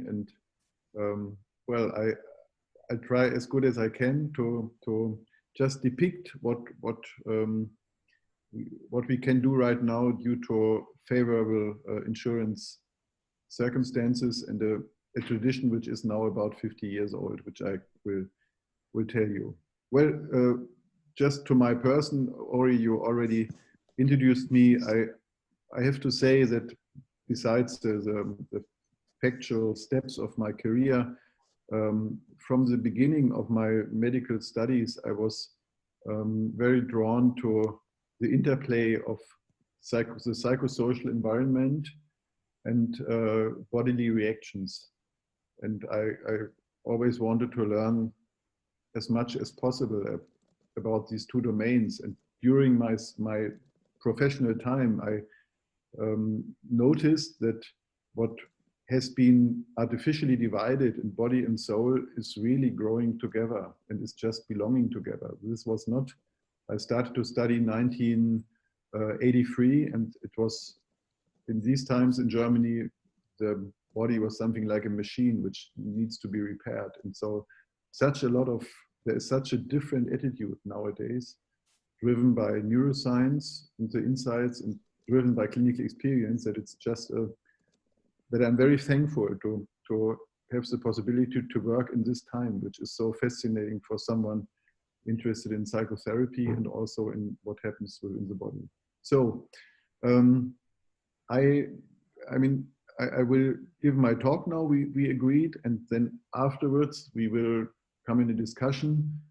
and well, I try as good as I can to just depict what we can do right now due to favorable insurance circumstances and a tradition which is now about 50 years old, which I will tell you. Well, just to my person, Ori, you already introduced me. I have to say that besides the factual steps of my career, from the beginning of my medical studies, I was very drawn to the interplay of the psychosocial environment and bodily reactions. And I always wanted to learn as much as possible about these two domains. And during my professional time, I noticed that what has been artificially divided in body and soul is really growing together and is just belonging together. This was not, I started to study in 1983, and it was in these times in Germany, the body was something like a machine which needs to be repaired. And so there is such a different attitude nowadays, driven by neuroscience and the insights and driven by clinical experience, that it's just that I'm very thankful to have the possibility to work in this time, which is so fascinating for someone interested in psychotherapy and also in what happens within the body. So I will give my talk now, we agreed, and then afterwards we will come in a discussion.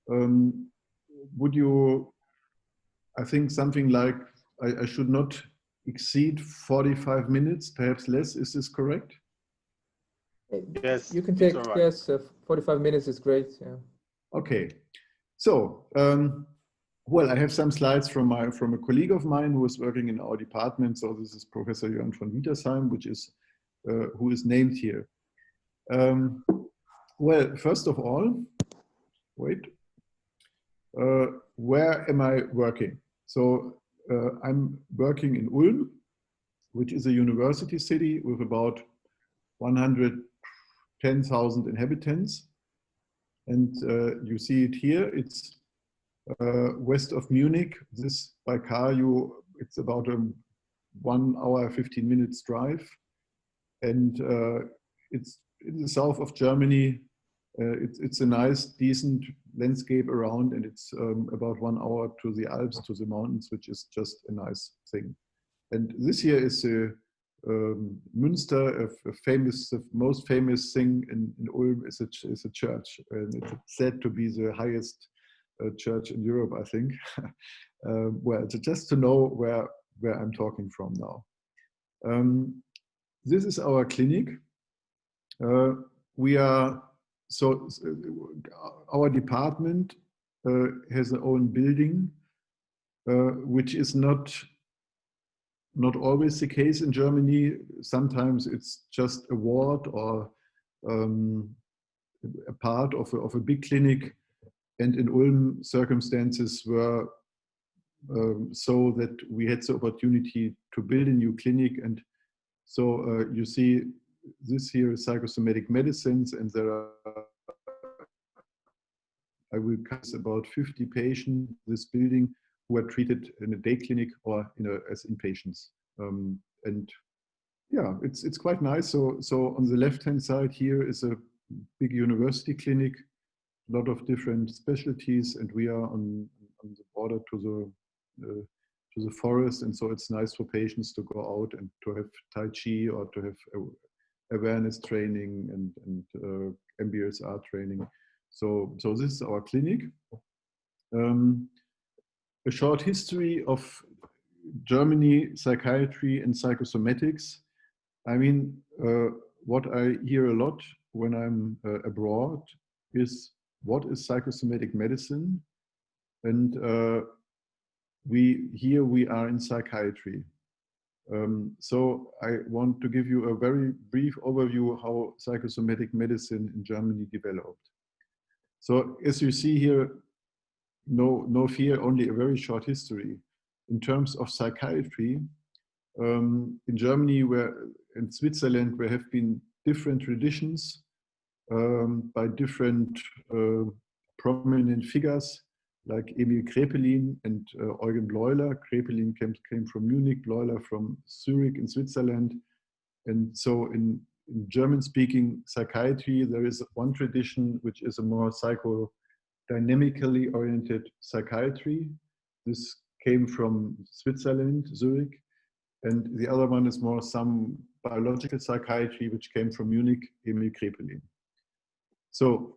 Would you, I think something like, I should not exceed 45 minutes, perhaps less, is this correct? Yes. You can take, right. yes, 45 minutes is great, yeah. Okay, so, well, I have some slides from a colleague of mine who is working in our department. So this is Professor Jörn von Wietersheim, which is, who is named here. Well, first of all, wait, where am I working? So I'm working in Ulm, which is a university city with about 110,000 inhabitants. And you see it here, it's west of Munich. This by car, it's about a 1 hour, 15 minutes drive. And it's in the south of Germany. It's a nice, decent landscape around, and it's about 1 hour to the Alps, to the mountains, which is just a nice thing. And this here is Münster, the most famous thing in Ulm is a church, and it's said to be the highest church in Europe, I think. Well, just to know where I'm talking from now. This is our clinic. So our department has their own building, which is not always the case in Germany. Sometimes it's just a ward or a part of a big clinic. And in Ulm, circumstances were so that we had the opportunity to build a new clinic. And so you see, this here is psychosomatic medicines, and there are, I will cast about 50 patients in this building who are treated in a day clinic or as inpatients. And yeah, it's quite nice. So on the left-hand side here is a big university clinic, a lot of different specialties, and we are on the border to the forest, and so it's nice for patients to go out and to have Tai Chi or to have awareness training and MBSR training. So this is our clinic. A short history of Germany, psychiatry and psychosomatics. I mean, what I hear a lot when I'm abroad is, what is psychosomatic medicine? And we are in psychiatry. So I want to give you a very brief overview how psychosomatic medicine in Germany developed. So as you see here, no fear, only a very short history. In terms of psychiatry, in Germany, in Switzerland, there have been different traditions by different prominent figures like Emil Kraepelin and Eugen Bleuler. Kraepelin came from Munich, Bleuler from Zurich in Switzerland. And so in German-speaking psychiatry, there is one tradition which is a more psychodynamically oriented psychiatry. This came from Switzerland, Zurich. And the other one is more some biological psychiatry, which came from Munich, Emil Kraepelin. So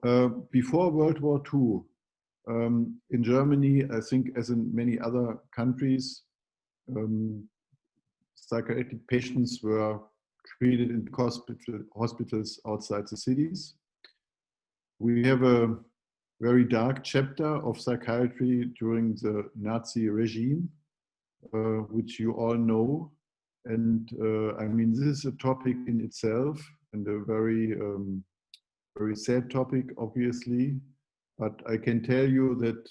before World War II, in Germany, I think as in many other countries, psychiatric patients were treated in hospitals outside the cities. We have a very dark chapter of psychiatry during the Nazi regime, which you all know. And I mean, this is a topic in itself and a very, very sad topic, obviously. But I can tell you that,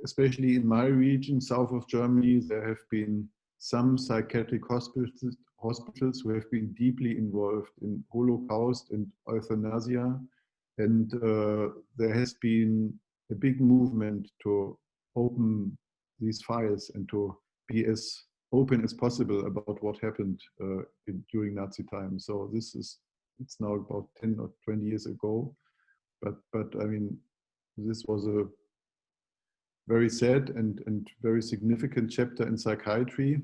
especially in my region, south of Germany, there have been some psychiatric hospitals who have been deeply involved in Holocaust and euthanasia. And there has been a big movement to open these files and to be as open as possible about what happened during Nazi time. So it's now about 10 or 20 years ago. But I mean, this was a very sad and very significant chapter in psychiatry.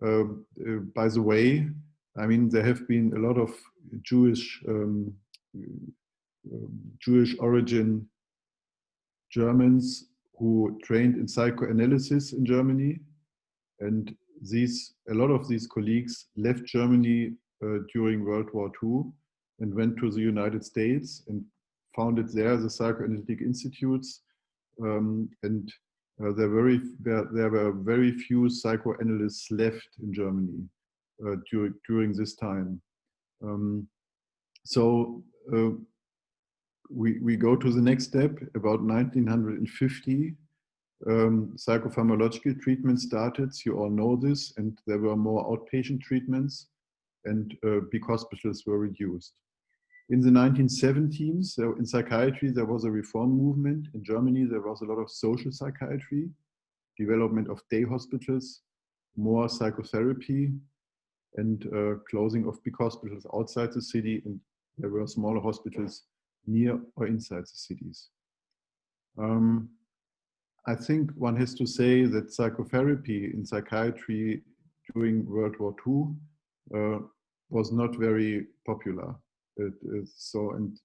By the way, I mean, there have been a lot of Jewish origin Germans who trained in psychoanalysis in Germany. And a lot of these colleagues left Germany during World War II and went to the United States and founded there the psychoanalytic institutes. There were very few psychoanalysts left in Germany during this time. We go to the next step. About 1950, psychopharmacological treatment started. You all know this, and there were more outpatient treatments, and big hospitals were reduced. In the 1970s, so in psychiatry, there was a reform movement. In Germany, there was a lot of social psychiatry, development of day hospitals, more psychotherapy, and closing of big hospitals outside the city, and there were smaller hospitals near or inside the cities. I think one has to say that psychotherapy in psychiatry during World War II was not very popular. And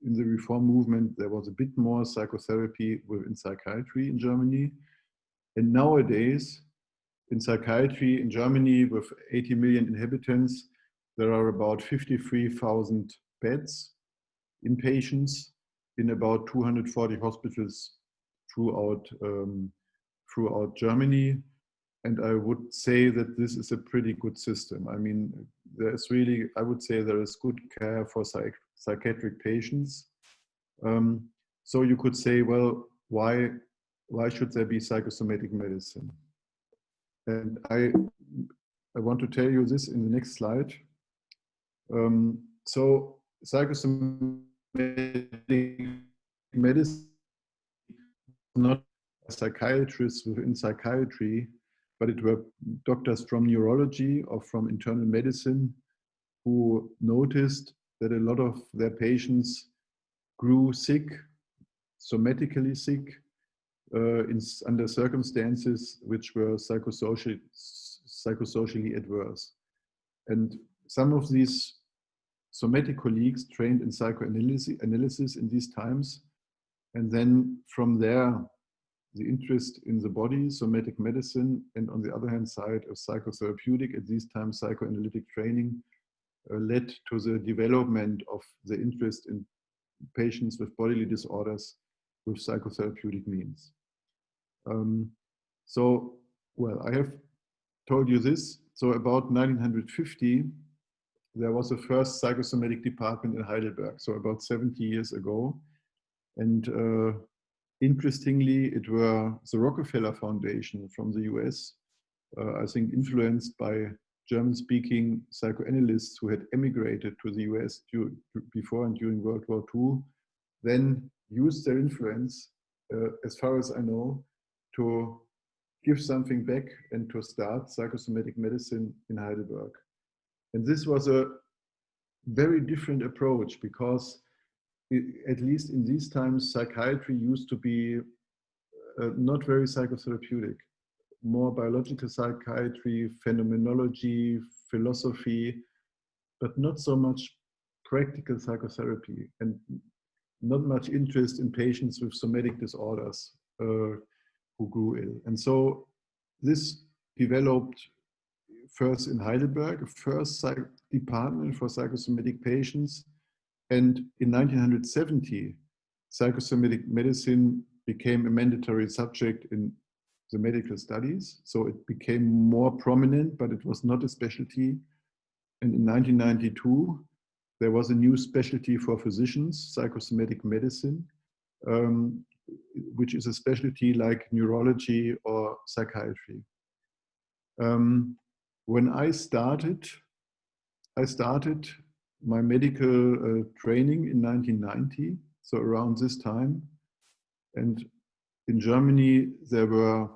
in the reform movement, there was a bit more psychotherapy within psychiatry in Germany. And nowadays, in psychiatry in Germany, with 80 million inhabitants, there are about 53,000 beds, inpatients, in about 240 hospitals throughout Germany. And I would say that this is a pretty good system. I mean, there's really, I would say there is good care for psychiatric patients. So you could say, well, why should there be psychosomatic medicine? And I want to tell you this in the next slide. So psychosomatic medicine is not a psychiatrist within psychiatry, but it were doctors from neurology or from internal medicine who noticed that a lot of their patients grew sick, somatically sick, under circumstances which were psychosocially adverse. And some of these somatic colleagues trained in psychoanalysis in these times, and then from there, the interest in the body, somatic medicine, and on the other hand side, a psychotherapeutic, at these times psychoanalytic training, led to the development of the interest in patients with bodily disorders with psychotherapeutic means. Well, I have told you this. So about 1950, there was the first psychosomatic department in Heidelberg, so about 70 years ago. And interestingly, it were the Rockefeller Foundation from the US, I think influenced by German-speaking psychoanalysts who had emigrated to the US before and during World War II, then used their influence, as far as I know, to give something back and to start psychosomatic medicine in Heidelberg. And this was a very different approach because, at least in these times, psychiatry used to be not very psychotherapeutic, more biological psychiatry, phenomenology, philosophy, but not so much practical psychotherapy and not much interest in patients with somatic disorders who grew ill. And so this developed first in Heidelberg, a first department for psychosomatic patients. And in 1970, psychosomatic medicine became a mandatory subject in the medical studies. So it became more prominent, but it was not a specialty. And in 1992, there was a new specialty for physicians, psychosomatic medicine, which is a specialty like neurology or psychiatry. When I started my medical training in 1990, so around this time. And in Germany, there were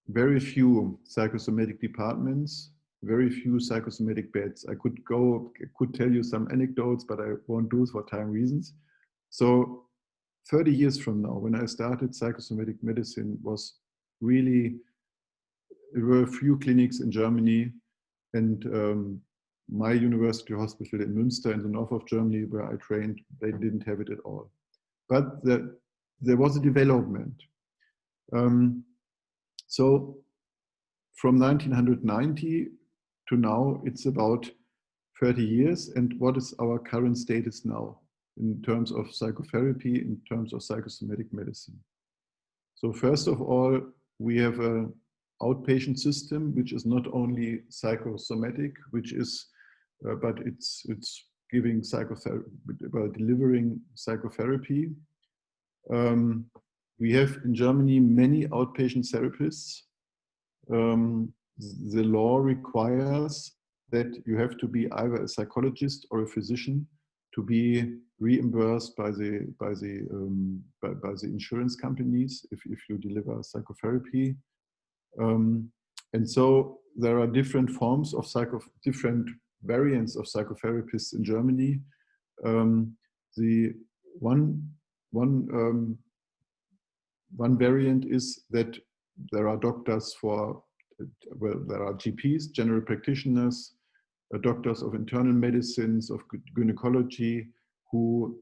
very few psychosomatic departments, very few psychosomatic beds. I could tell you some anecdotes, but I won't do it for time reasons. So 30 years from now, when I started psychosomatic medicine, there were a few clinics in Germany, and my university hospital in Münster in the north of Germany where I trained, they didn't have it at all. But there was a development. So from 1990 to now, it's about 30 years. And what is our current status now in terms of psychotherapy, in terms of psychosomatic medicine? So first of all, we have an outpatient system, which is not only psychosomatic, but it's giving psychotherapy, delivering psychotherapy. We have in Germany many outpatient therapists. The law requires that you have to be either a psychologist or a physician to be reimbursed by the insurance companies if you deliver psychotherapy. And so there are different forms of different variants of psychotherapists in Germany. The one variant is that there are doctors there are GPs, general practitioners, doctors of internal medicines, of gynecology, who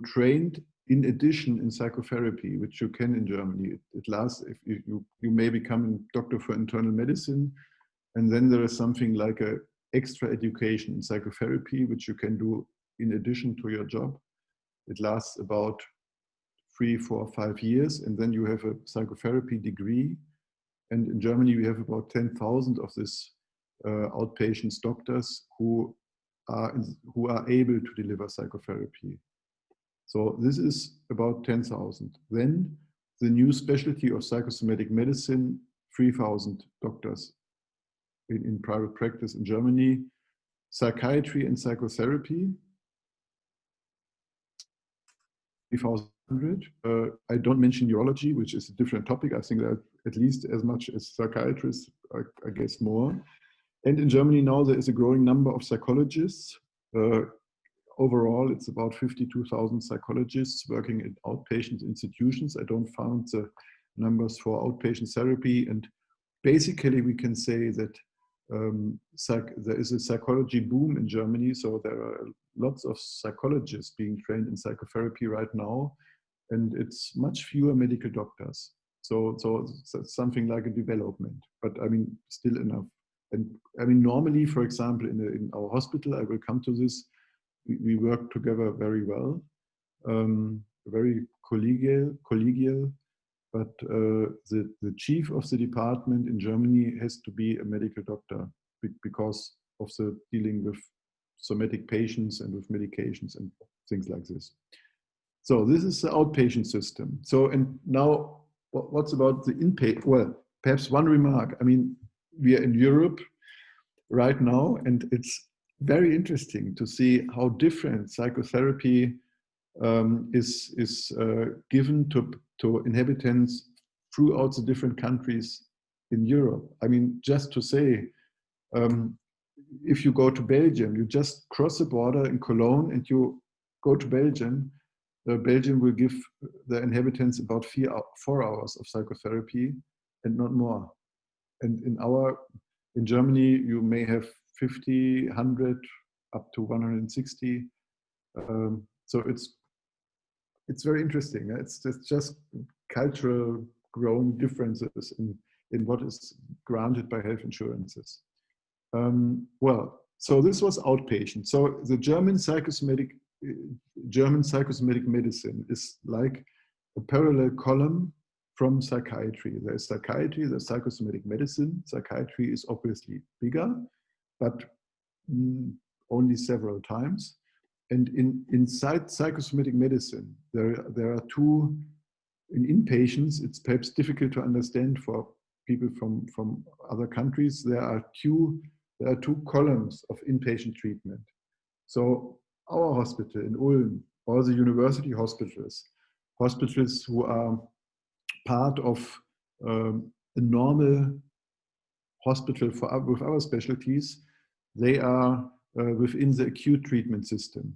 trained in addition in psychotherapy, which you can in Germany. It lasts, if you may become a doctor for internal medicine, and then there is something like an extra education in psychotherapy, which you can do in addition to your job. It lasts about 3, 4, 5 years, and then you have a psychotherapy degree. And in Germany, we have about 10,000 of these outpatient doctors who are able to deliver psychotherapy. So this is about 10,000. Then the new specialty of psychosomatic medicine, 3,000 doctors in private practice in Germany. Psychiatry and psychotherapy, 3,100. I don't mention neurology, which is a different topic. I think that at least as much as psychiatrists, I guess more. And in Germany now there is a growing number of psychologists. Overall, it's about 52,000 psychologists working in outpatient institutions. I don't find the numbers for outpatient therapy. And basically we can say that there is a psychology boom in Germany. So there are lots of psychologists being trained in psychotherapy right now. And it's much fewer medical doctors. So it's something like a development, but I mean, still enough. And I mean, normally, for example, in our hospital, I will come to this, we work together very well, very collegial, but the chief of the department in Germany has to be a medical doctor because of the dealing with somatic patients and with medications and things like this. So this is the outpatient system. So, and now what's about the inpatient? Well, perhaps one remark. I mean, we are in Europe right now, and it's very interesting to see how different psychotherapy is given to inhabitants throughout the different countries in Europe. I mean, just to say, if you go to Belgium, you just cross the border in Cologne and you go to Belgium, Belgium will give the inhabitants about 4 hours of psychotherapy and not more. And in Germany, you may have 50, 100, up to 160. So it's very interesting. It's just cultural grown differences in what is granted by health insurances. Well, so this was outpatient. So the German psychosomatic medicine is like a parallel column from psychiatry. There's psychiatry, there's psychosomatic medicine. Psychiatry is obviously bigger, but only several times. And inside psychosomatic medicine, there are two, in inpatients, it's perhaps difficult to understand for people from other countries. There are two columns of inpatient treatment. So our hospital in Ulm, or the university hospitals who are part of a normal hospital with our specialties, they are within the acute treatment system.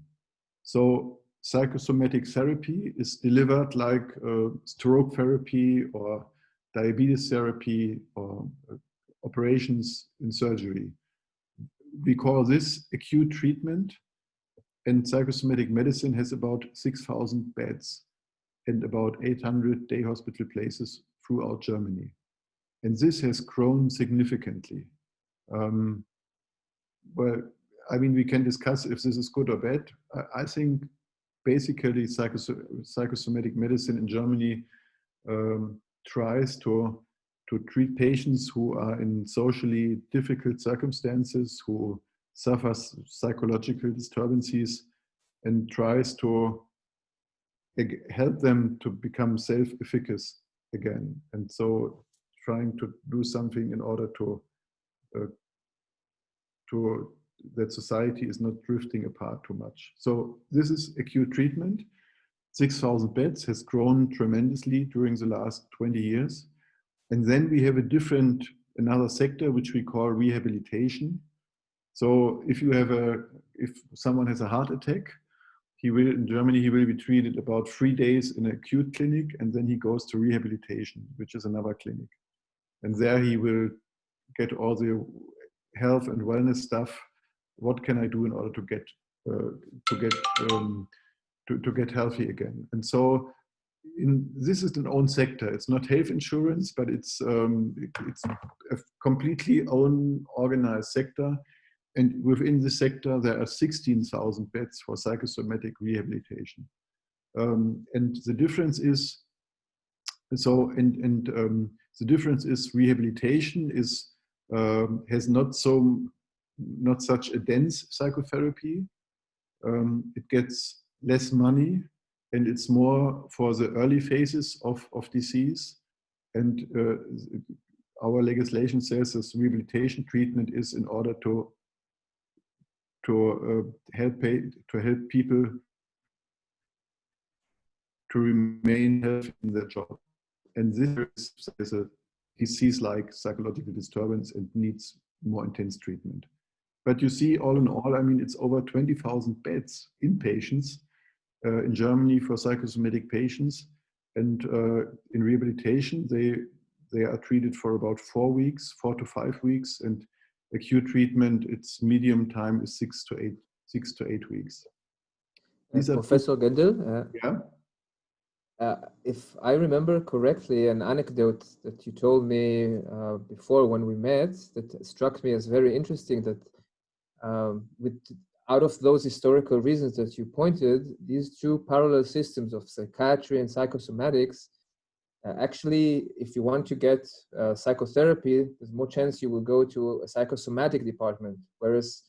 So psychosomatic therapy is delivered like stroke therapy or diabetes therapy or operations in surgery. We call this acute treatment, and psychosomatic medicine has about 6,000 beds and about 800 day hospital places throughout Germany. And this has grown significantly. Well, I mean, we can discuss if this is good or bad. I think basically psychosomatic medicine in Germany tries to treat patients who are in socially difficult circumstances, who suffer psychological disturbances, and tries to help them to become self-efficacious again. And so trying to do something in order to that society is not drifting apart too much. So this is acute treatment. 6,000 beds has grown tremendously during the last 20 years. And then we have another sector which we call rehabilitation. So if someone has a heart attack, in Germany, he will be treated about 3 days in an acute clinic, and then he goes to rehabilitation, which is another clinic. And there he will get all the health and wellness stuff. What can I do in order to get healthy again? And so this is an own sector. It's not health insurance, but it's a completely own organized sector. And within the sector, there are 16,000 beds for psychosomatic rehabilitation. And the difference is, the difference is rehabilitation has not such a dense psychotherapy. It gets less money, and it's more for the early phases of disease. And our legislation says this rehabilitation treatment is in order to help people to remain healthy in their job. And this is a disease like psychological disturbance and needs more intense treatment. But you see, all in all, I mean, it's over 20,000 beds inpatients in Germany for psychosomatic patients. And in rehabilitation, they are treated for about 4 to 5 weeks. And acute treatment, its medium time is 6 to 8 weeks. Professor Gandel, yeah. If I remember correctly, an anecdote that you told me before when we met that struck me as very interesting, that out of those historical reasons that you pointed, these two parallel systems of psychiatry and psychosomatics, actually, if you want to get psychotherapy, there's more chance you will go to a psychosomatic department, whereas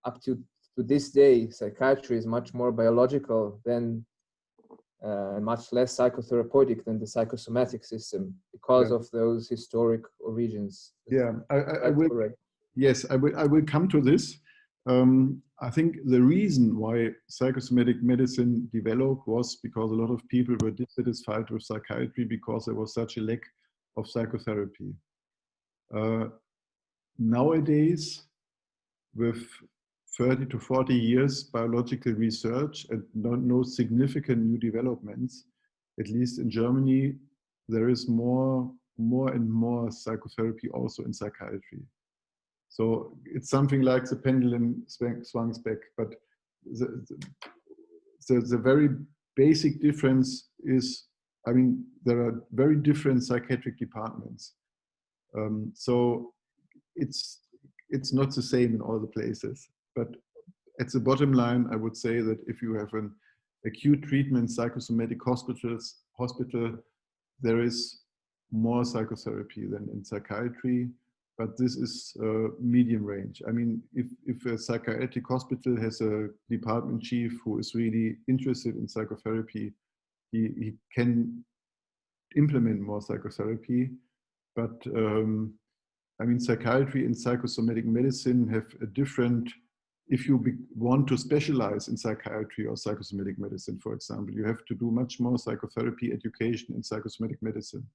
up to this day, psychiatry is much more biological than much less psychotherapeutic than the psychosomatic system because of those historic origins. Yeah, I will. Correct? Yes, I will come to this. I think the reason why psychosomatic medicine developed was because a lot of people were dissatisfied with psychiatry because there was such a lack of psychotherapy. Nowadays, with 30 to 40 years biological research and no significant new developments, at least in Germany, there is more and more psychotherapy also in psychiatry. So it's something like the pendulum swings back, but the very basic difference is, I mean, there are very different psychiatric departments. So it's not the same in all the places. But at the bottom line, I would say that if you have an acute treatment psychosomatic hospital, there is more psychotherapy than in psychiatry, but this is medium range. I mean, if a psychiatric hospital has a department chief who is really interested in psychotherapy, he can implement more psychotherapy, but I mean, psychiatry and psychosomatic medicine have a different, if you want to specialize in psychiatry or psychosomatic medicine, for example, you have to do much more psychotherapy education in psychosomatic medicine.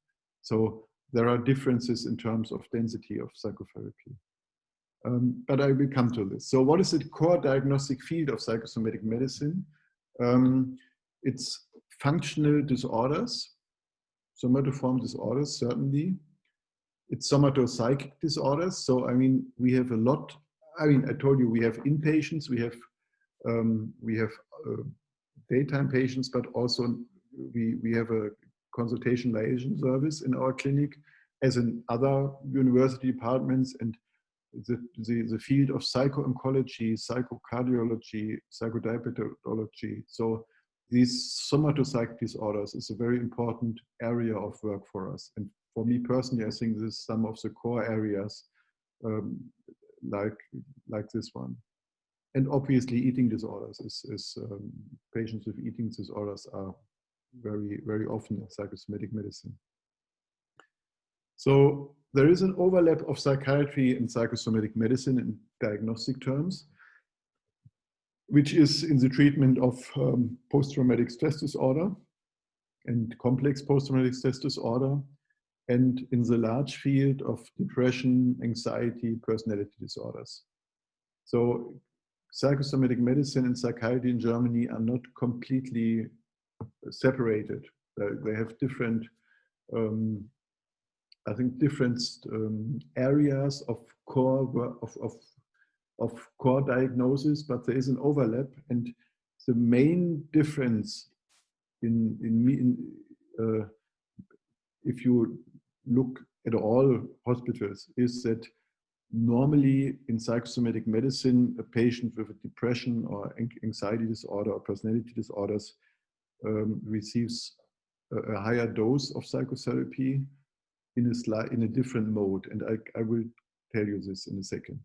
So there are differences in terms of density of psychotherapy. But I will come to this. So what is the core diagnostic field of psychosomatic medicine? It's functional disorders, somatoform disorders, certainly. It's somatopsychic disorders. So, I mean, we have a lot. I mean, I told you we have inpatients, we have daytime patients, but also we have a consultation liaison service in our clinic, as in other university departments, and the field of psycho-oncology, psychocardiology, psychodiabetology. So these somatopsychic disorders is a very important area of work for us. And for me personally, I think this is some of the core areas like this one. And obviously eating disorders patients with eating disorders are very, very often in psychosomatic medicine. So there is an overlap of psychiatry and psychosomatic medicine in diagnostic terms, which is in the treatment of post-traumatic stress disorder and complex post-traumatic stress disorder, and in the large field of depression, anxiety, personality disorders. So psychosomatic medicine and psychiatry in Germany are not completely separated. They have different, I think, different areas of core core diagnosis, but there is an overlap. And the main difference if you look at all hospitals is that normally in psychosomatic medicine, a patient with a depression or anxiety disorder or personality disorders receives a higher dose of psychotherapy in a different mode. And I will tell you this in a second.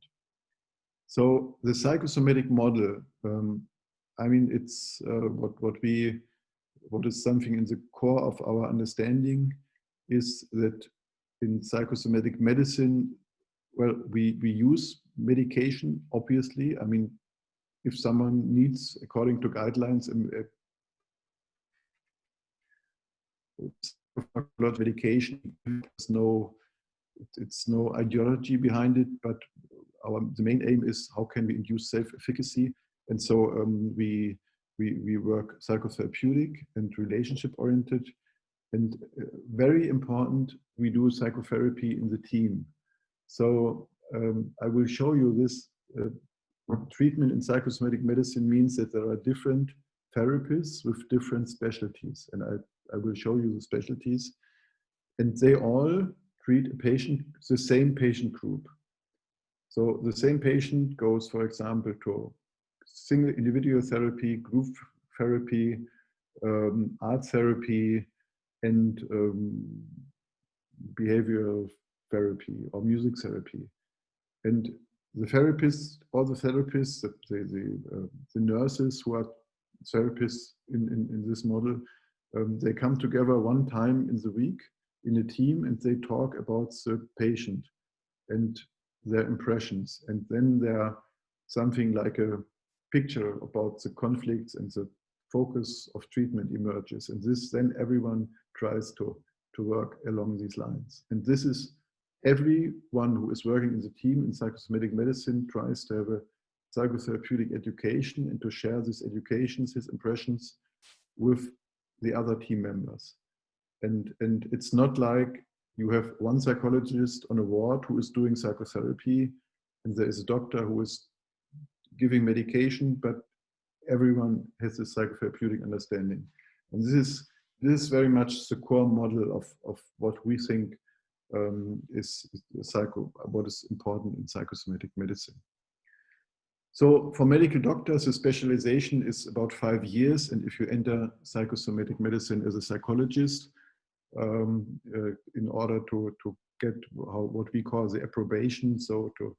So the psychosomatic model, I mean, it's what is something in the core of our understanding is that in psychosomatic medicine, well, we use medication, obviously. I mean, if someone needs, according to guidelines, medication, it's no ideology behind it, but the main aim is how can we induce self-efficacy. And so we work psychotherapeutic and relationship-oriented. And very important, we do psychotherapy in the team. So I will show you this. Treatment in psychosomatic medicine means that there are different therapists with different specialties. And I will show you the specialties. And they all treat a patient, the same patient group. So the same patient goes, for example, to single individual therapy, group therapy, art therapy, and behavioral therapy or music therapy. And the therapists, all the therapists, the nurses who are therapists in this model, They come together one time in the week in a team, and they talk about the patient and their impressions. And then there something like a picture about the conflicts and the focus of treatment emerges. And this, then everyone tries to work along these lines. And this is everyone who is working in the team in psychosomatic medicine tries to have a psychotherapeutic education and to share these educations, his impressions, with the other team members. And it's not like you have one psychologist on a ward who is doing psychotherapy, and there is a doctor who is giving medication, but everyone has a psychotherapeutic understanding. And this is very much the core model of what we think is what is important in psychosomatic medicine. So for medical doctors, the specialization is about 5 years. And if you enter psychosomatic medicine as a psychologist, in order to get what we call the approbation, so to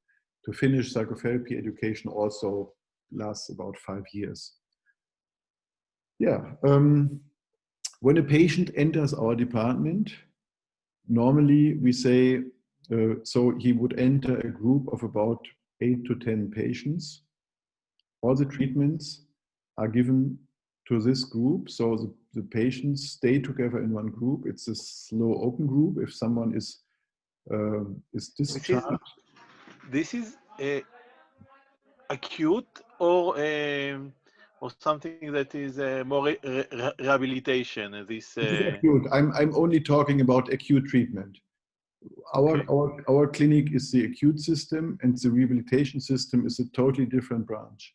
finish psychotherapy education also lasts about 5 years. Yeah, when a patient enters our department, normally we say, so he would enter a group of about 8 to 10 patients. All the treatments are given to this group, so the patients stay together in one group. It's a slow open group. If someone is discharged, this is acute or something that is more rehabilitation. This is acute. I'm only talking about acute treatment. Our clinic is the acute system, and the rehabilitation system is a totally different branch.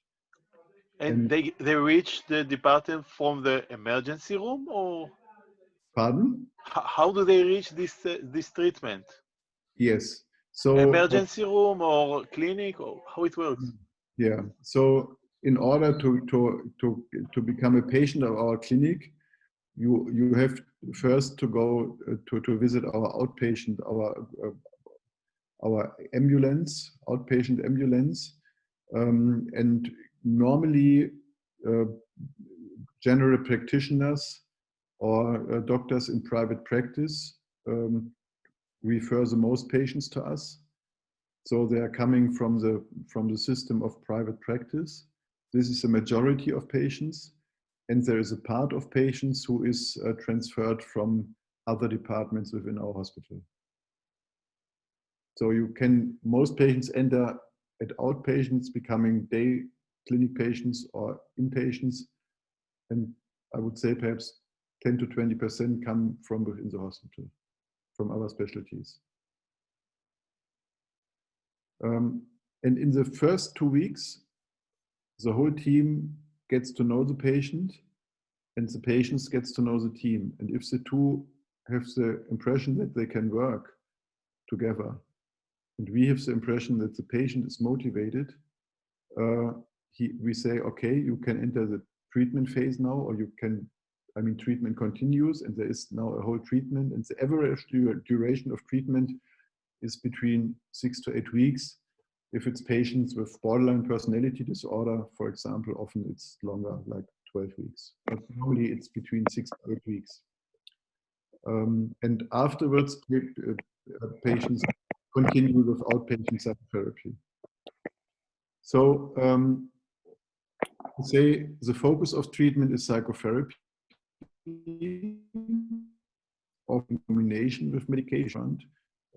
And they reach the department from the emergency room, or? Pardon? How do they reach this treatment? Yes. So emergency room or clinic, or how it works? Yeah. So in order to become a patient of our clinic, you have first to go to visit our outpatient, our ambulance, outpatient ambulance, and normally general practitioners or doctors in private practice refer the most patients to us. So they are coming from the system of private practice. This is the majority of patients, and there is a part of patients who is transferred from other departments within our hospital. So most patients enter at outpatients, becoming day clinic patients or inpatients, and I would say perhaps 10 to 20% come from within the hospital, from other specialties. And in the first 2 weeks, the whole team gets to know the patient, and the patients gets to know the team. And if the two have the impression that they can work together, and we have the impression that the patient is motivated, we say, okay, you can enter the treatment phase now, or you can, treatment continues, and there is now a whole treatment, and the average duration of treatment is between 6 to 8 weeks. If it's patients with borderline personality disorder, for example, often it's longer, like 12 weeks. But normally it's between 6 to 8 weeks. And afterwards, patients continue with outpatient psychotherapy. So say the focus of treatment is psychotherapy, often in combination with medication.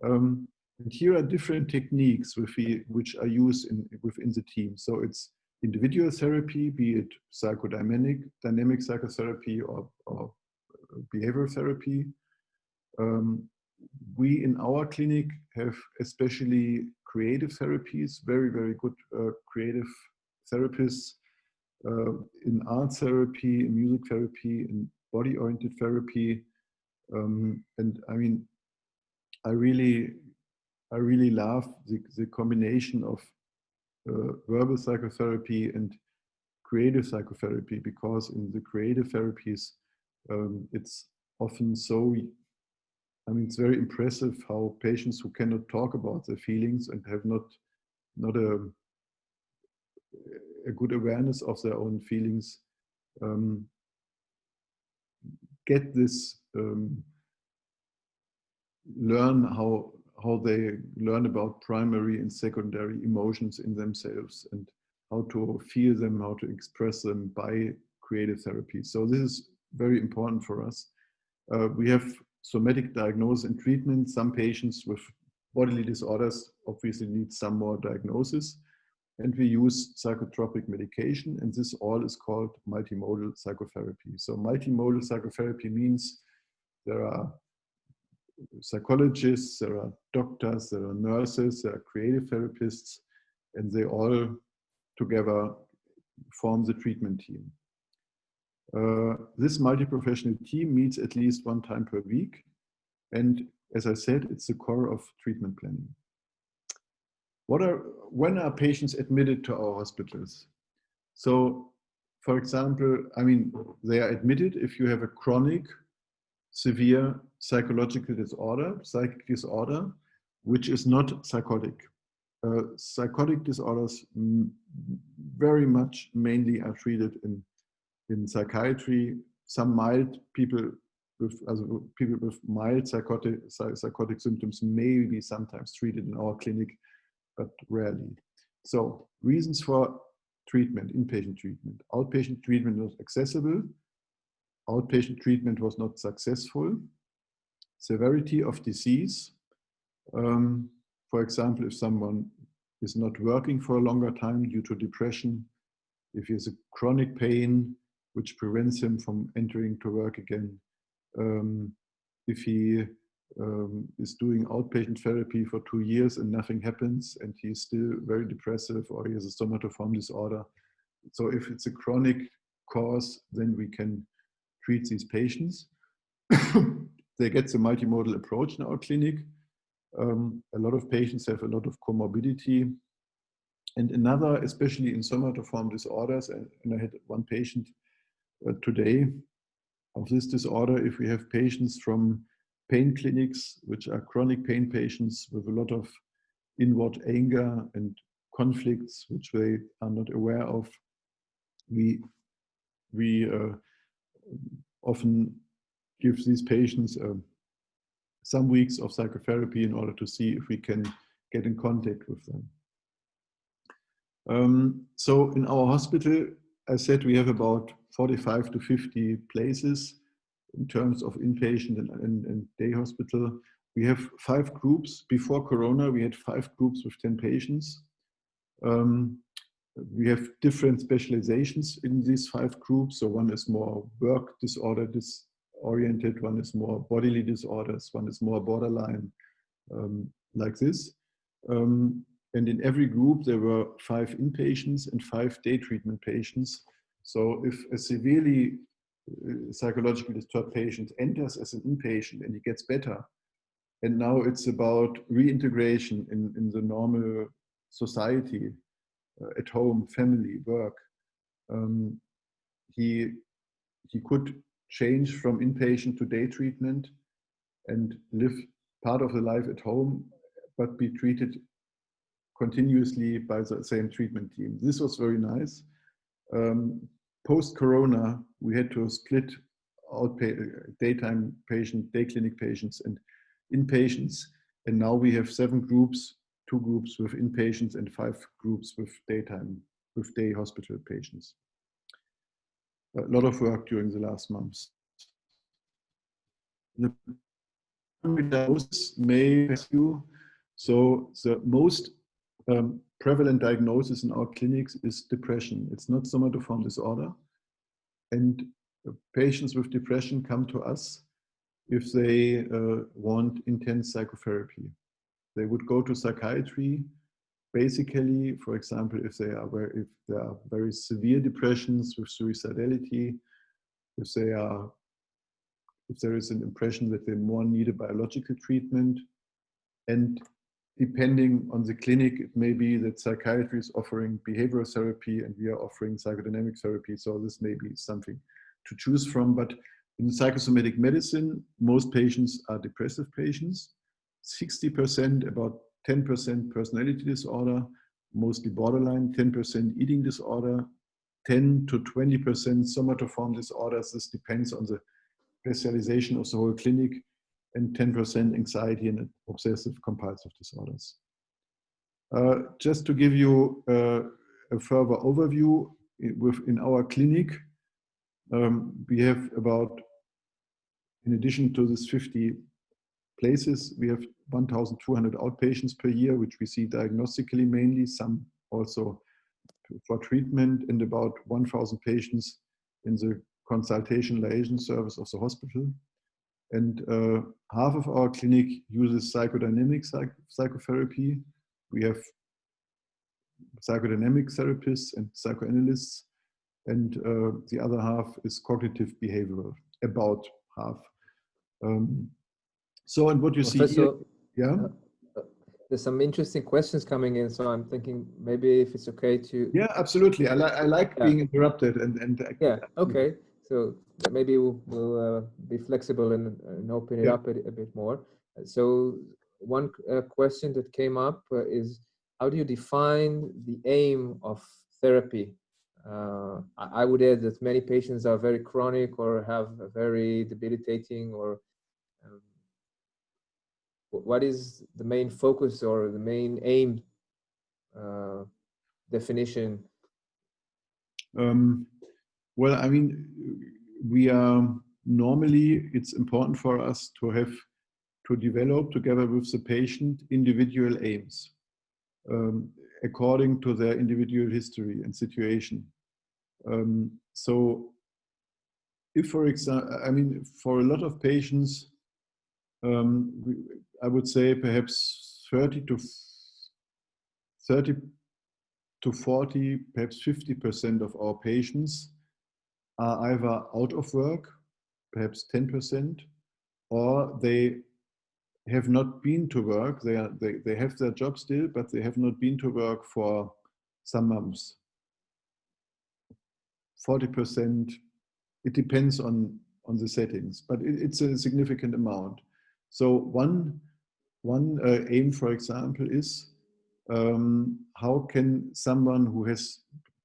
And here are different techniques which are used within the team. So it's individual therapy, be it dynamic psychotherapy or behavioral therapy. We in our clinic have especially creative therapies, very, very good creative therapists in art therapy, in music therapy, in body-oriented therapy. And I really love the combination of verbal psychotherapy and creative psychotherapy, because in the creative therapies, it's often so, it's very impressive how patients who cannot talk about their feelings and have not a good awareness of their own feelings, get this, learn how they learn about primary and secondary emotions in themselves and how to feel them, how to express them by creative therapy. So this is very important for us. We have somatic diagnosis and treatment. Some patients with bodily disorders obviously need some more diagnosis. And we use psychotropic medication, and this all is called multimodal psychotherapy. So multimodal psychotherapy means there are psychologists, there are doctors, there are nurses, there are creative therapists, and they all together form the treatment team. This multi-professional team meets at least 1 time per week. And as I said, it's the core of treatment planning. When are patients admitted to our hospitals? So, for example, I mean, they are admitted if you have a chronic, severe psychological disorder, psychic disorder, which is not psychotic. Psychotic disorders very much mainly are treated in psychiatry. Some mild people with mild psychotic symptoms may be sometimes treated in our clinic, but rarely. So reasons for treatment, inpatient treatment. Outpatient treatment was accessible. Outpatient treatment was not successful. Severity of disease. For example, if someone is not working for a longer time due to depression, if he has a chronic pain which prevents him from entering to work again, if he is doing outpatient therapy for 2 years and nothing happens and he's still very depressive, or he has a somatoform disorder. So if it's a chronic cause, then we can treat these patients. They get the multimodal approach in our clinic. A lot of patients have a lot of comorbidity. And another, especially in somatoform disorders, and I had one patient today of this disorder, if we have patients from pain clinics, which are chronic pain patients with a lot of inward anger and conflicts, which they are not aware of, we often give these patients some weeks of psychotherapy in order to see if we can get in contact with them. So in our hospital, I said we have about 45 to 50 places in terms of inpatient and day hospital. We have 5 groups. Before Corona, we had 5 groups with 10 patients. We have different specializations in these 5 groups. So one is more work disorder oriented, one is more bodily disorders, one is more borderline, like this. And in every group, there were 5 inpatients and 5 day treatment patients. So if a severely psychologically disturbed patient enters as an inpatient and he gets better, and now it's about reintegration in the normal society, at home, family, work, he could change from inpatient to day treatment and live part of the life at home, but be treated continuously by the same treatment team. This was very nice. Post-Corona, we had to split daytime patient, day clinic patients and inpatients. And now we have 7 groups, 2 groups with inpatients and 5 groups with day hospital patients. A lot of work during the last months. The diagnosis may ask you. So the most prevalent diagnosis in our clinics is depression. It's not somatoform disorder. And patients with depression come to us if they want intense psychotherapy. They would go to psychiatry, basically, for example, if there are very severe depressions with suicidality, if there is an impression that they more need a biological treatment, and depending on the clinic, it may be that psychiatry is offering behavioral therapy and we are offering psychodynamic therapy. So this may be something to choose from. But in psychosomatic medicine, most patients are depressive patients. 60%, about 10% personality disorder, mostly borderline, 10% eating disorder, 10 to 20% somatoform disorders. This depends on the specialization of the whole clinic, and 10% anxiety and obsessive compulsive disorders. Just to give you a further overview, within our clinic, we have about, in addition to this 50 places, we have 1,200 outpatients per year, which we see diagnostically mainly, some also for treatment, and about 1,000 patients in the consultation liaison service of the hospital. And half of our clinic uses psychodynamic psychotherapy. We have psychodynamic therapists and psychoanalysts, and the other half is cognitive behavioral, about half. So, and what you see here, yeah? There's some interesting questions coming in, so I'm thinking maybe if it's okay to... Yeah, absolutely. I like being interrupted. Yeah, okay. So maybe we'll be flexible and open it up a bit more. So one question that came up is, how do you define the aim of therapy? I would add that many patients are very chronic or have a very debilitating, or what is the main focus or the main aim definition? Well, I mean, we are normally, it's important for us to develop together with the patient individual aims according to their individual history and situation. So if, for example, I mean, for a lot of patients, I would say perhaps 30 to 40, perhaps 50% of our patients are either out of work, perhaps 10%, or they have not been to work. They have their job still, but they have not been to work for some months. 40%, it depends on the settings, but it's a significant amount. So one aim, for example, is how can someone who has,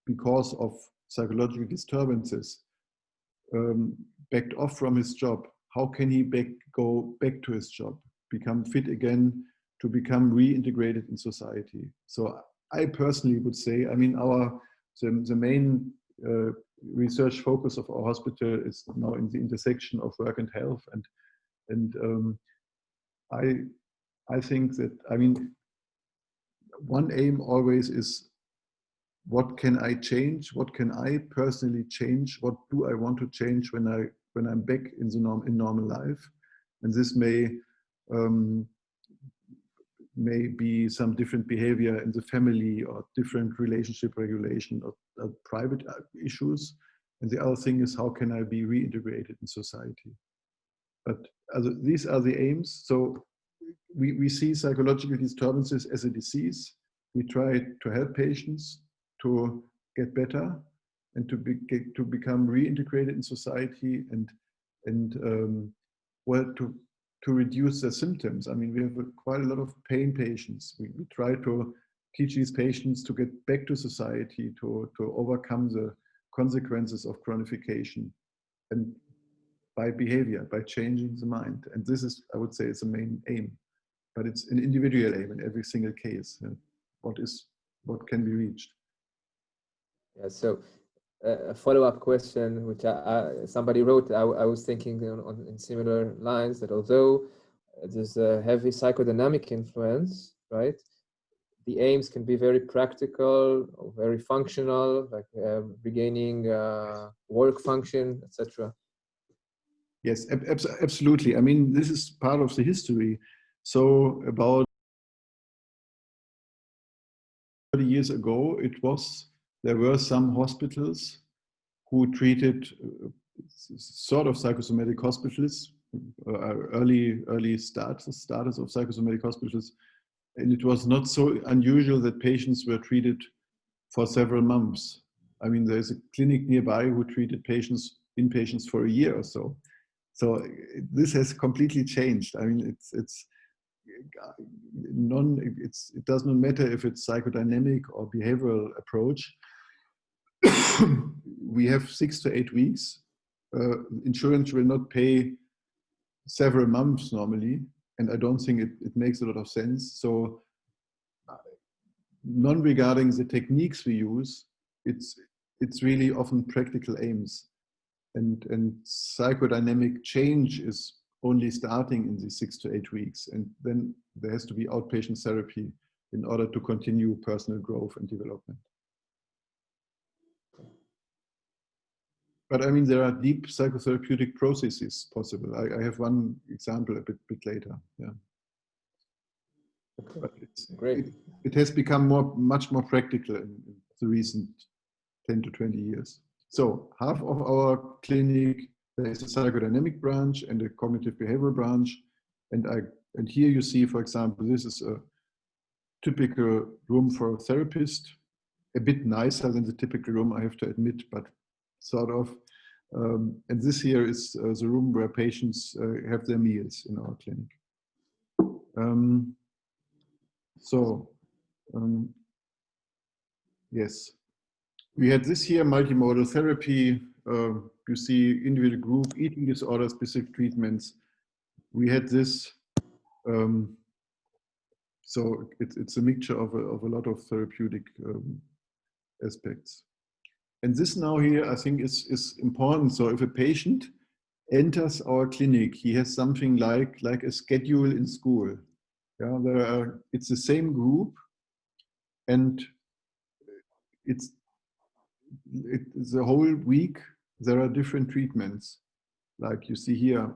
because of psychological disturbances, backed off from his job, how can he go back to his job, become fit again, to become reintegrated in society? So I personally would say, I mean, the main research focus of our hospital is now in the intersection of work and health, and I think that, I mean, one aim always is, what can I change? What can I personally change? What do I want to change when I'm back in normal life? And this may be some different behavior in the family, or different relationship regulation, or private issues. And the other thing is, how can I be reintegrated in society? But these are the aims. So we see psychological disturbances as a disease. We try to help patients to get better and to become reintegrated in society, and well, to reduce their symptoms. I mean, we have quite a lot of pain patients. We try to teach these patients to get back to society, to overcome the consequences of chronification, and by behavior, by changing the mind. And this is, I would say, it's the main aim, but it's an individual aim in every single case. What can be reached? Yeah, so a follow-up question, which somebody wrote, I was thinking in similar lines, that although there's a heavy psychodynamic influence, right, the aims can be very practical, or very functional, like regaining work function, etc. Yes, absolutely. I mean, this is part of the history. So about 30 years ago, there were some hospitals who treated sort of psychosomatic hospitals, early starters of psychosomatic hospitals. And it was not so unusual that patients were treated for several months. I mean, there's a clinic nearby who treated inpatients for a year or so. So this has completely changed. I mean, it does not matter if it's psychodynamic or behavioral approach. We have 6 to 8 weeks insurance will not pay several months normally, and I don't think it makes a lot of sense. So non-regarding the techniques we use, it's really often practical aims. And psychodynamic change is only starting in the 6 to 8 weeks. And then there has to be outpatient therapy in order to continue personal growth and development. But I mean, there are deep psychotherapeutic processes possible. I have one example a bit later. Yeah. Okay. But Great. it has become much more practical in the recent 10 to 20 years. So half of our clinic, there is a psychodynamic branch and a cognitive behavioral branch. And here you see, for example, this is a typical room for a therapist, a bit nicer than the typical room, I have to admit, but sort of. And this here is the room where patients have their meals in our clinic. Yes, we had this here, multimodal therapy. You see individual group, eating disorder, specific treatments. We had this, so it's a mixture of a lot of therapeutic aspects. And this now here, I think is important. So if a patient enters our clinic, he has something like a schedule in school. Yeah, it's the same group, and it's the whole week there are different treatments. Like you see here,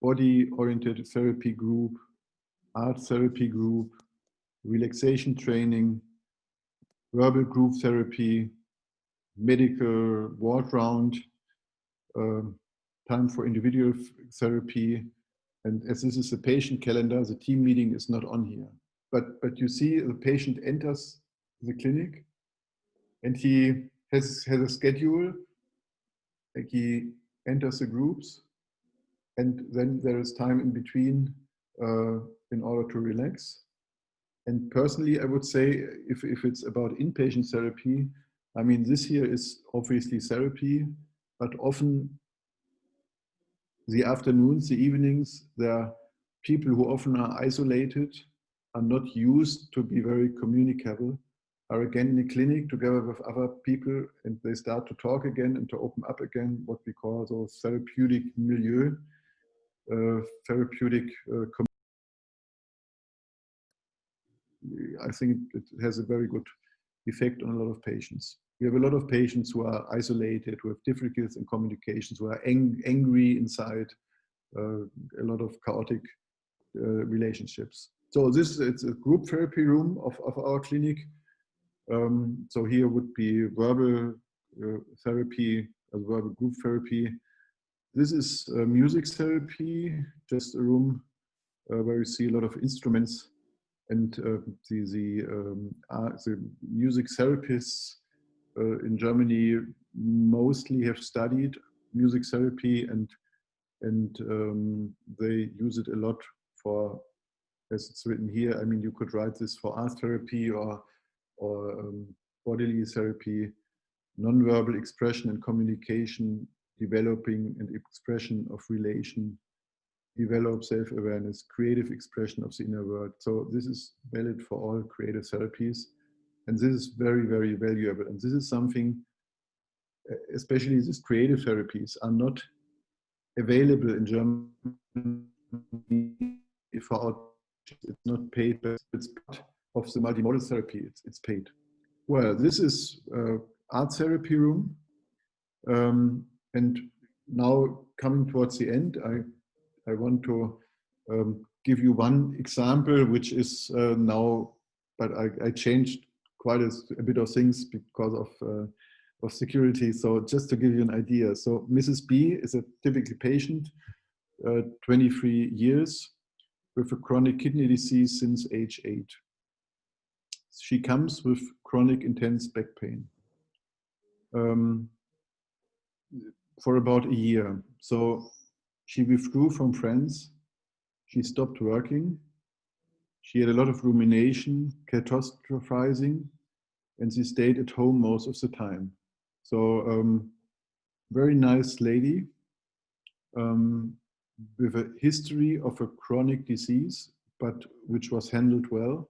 body-oriented therapy group, art therapy group, relaxation training, verbal group therapy, medical ward round, time for individual therapy. And as this is a patient calendar, the team meeting is not on here. But you see the patient enters the clinic and he has a schedule, like he enters the groups, and then there is time in between in order to relax. And personally, I would say if it's about inpatient therapy, I mean, this here is obviously therapy, but often the afternoons, the evenings, there are people who often are isolated, are not used to be very communicable, are again in the clinic together with other people, and they start to talk again and to open up again, what we call those therapeutic milieu, therapeutic I think it has a very good effect on a lot of patients. We have a lot of patients who are isolated, who have difficulties in communications, who are angry inside, a lot of chaotic relationships. So it's a group therapy room of our clinic. So here would be verbal therapy, verbal group therapy. This is music therapy, just a room where you see a lot of instruments, and the music therapists in Germany mostly have studied music therapy, and they use it a lot for, as it's written here, I mean, you could write this for art therapy or bodily therapy, nonverbal expression and communication, developing and expression of relation, develop self-awareness, creative expression of the inner world. So this is valid for all creative therapies. And this is very, very valuable. And this is something, especially these creative therapies are not available in Germany for it's not paid, but it's part of the multimodal therapy, it's paid. Well, this is art therapy room. And now coming towards the end, I want to give you one example, which is now, but I changed quite a bit of things because of security. So just to give you an idea. So Mrs. B is a typical patient, 23 years, with a chronic kidney disease since age 8. She comes with chronic intense back pain for about a year. So she withdrew from friends. She stopped working. She had a lot of rumination, catastrophizing, and she stayed at home most of the time. So very nice lady, with a history of a chronic disease, but which was handled well,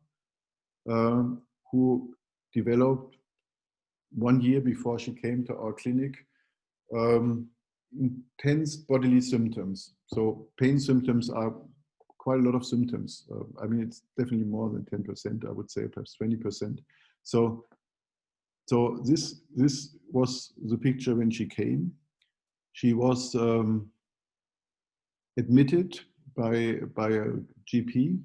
who developed 1 year before she came to our clinic intense bodily symptoms. So pain symptoms are quite a lot of symptoms. I mean, it's definitely more than 10%, I would say perhaps 20%. So this was the picture when she came. She was admitted by a GP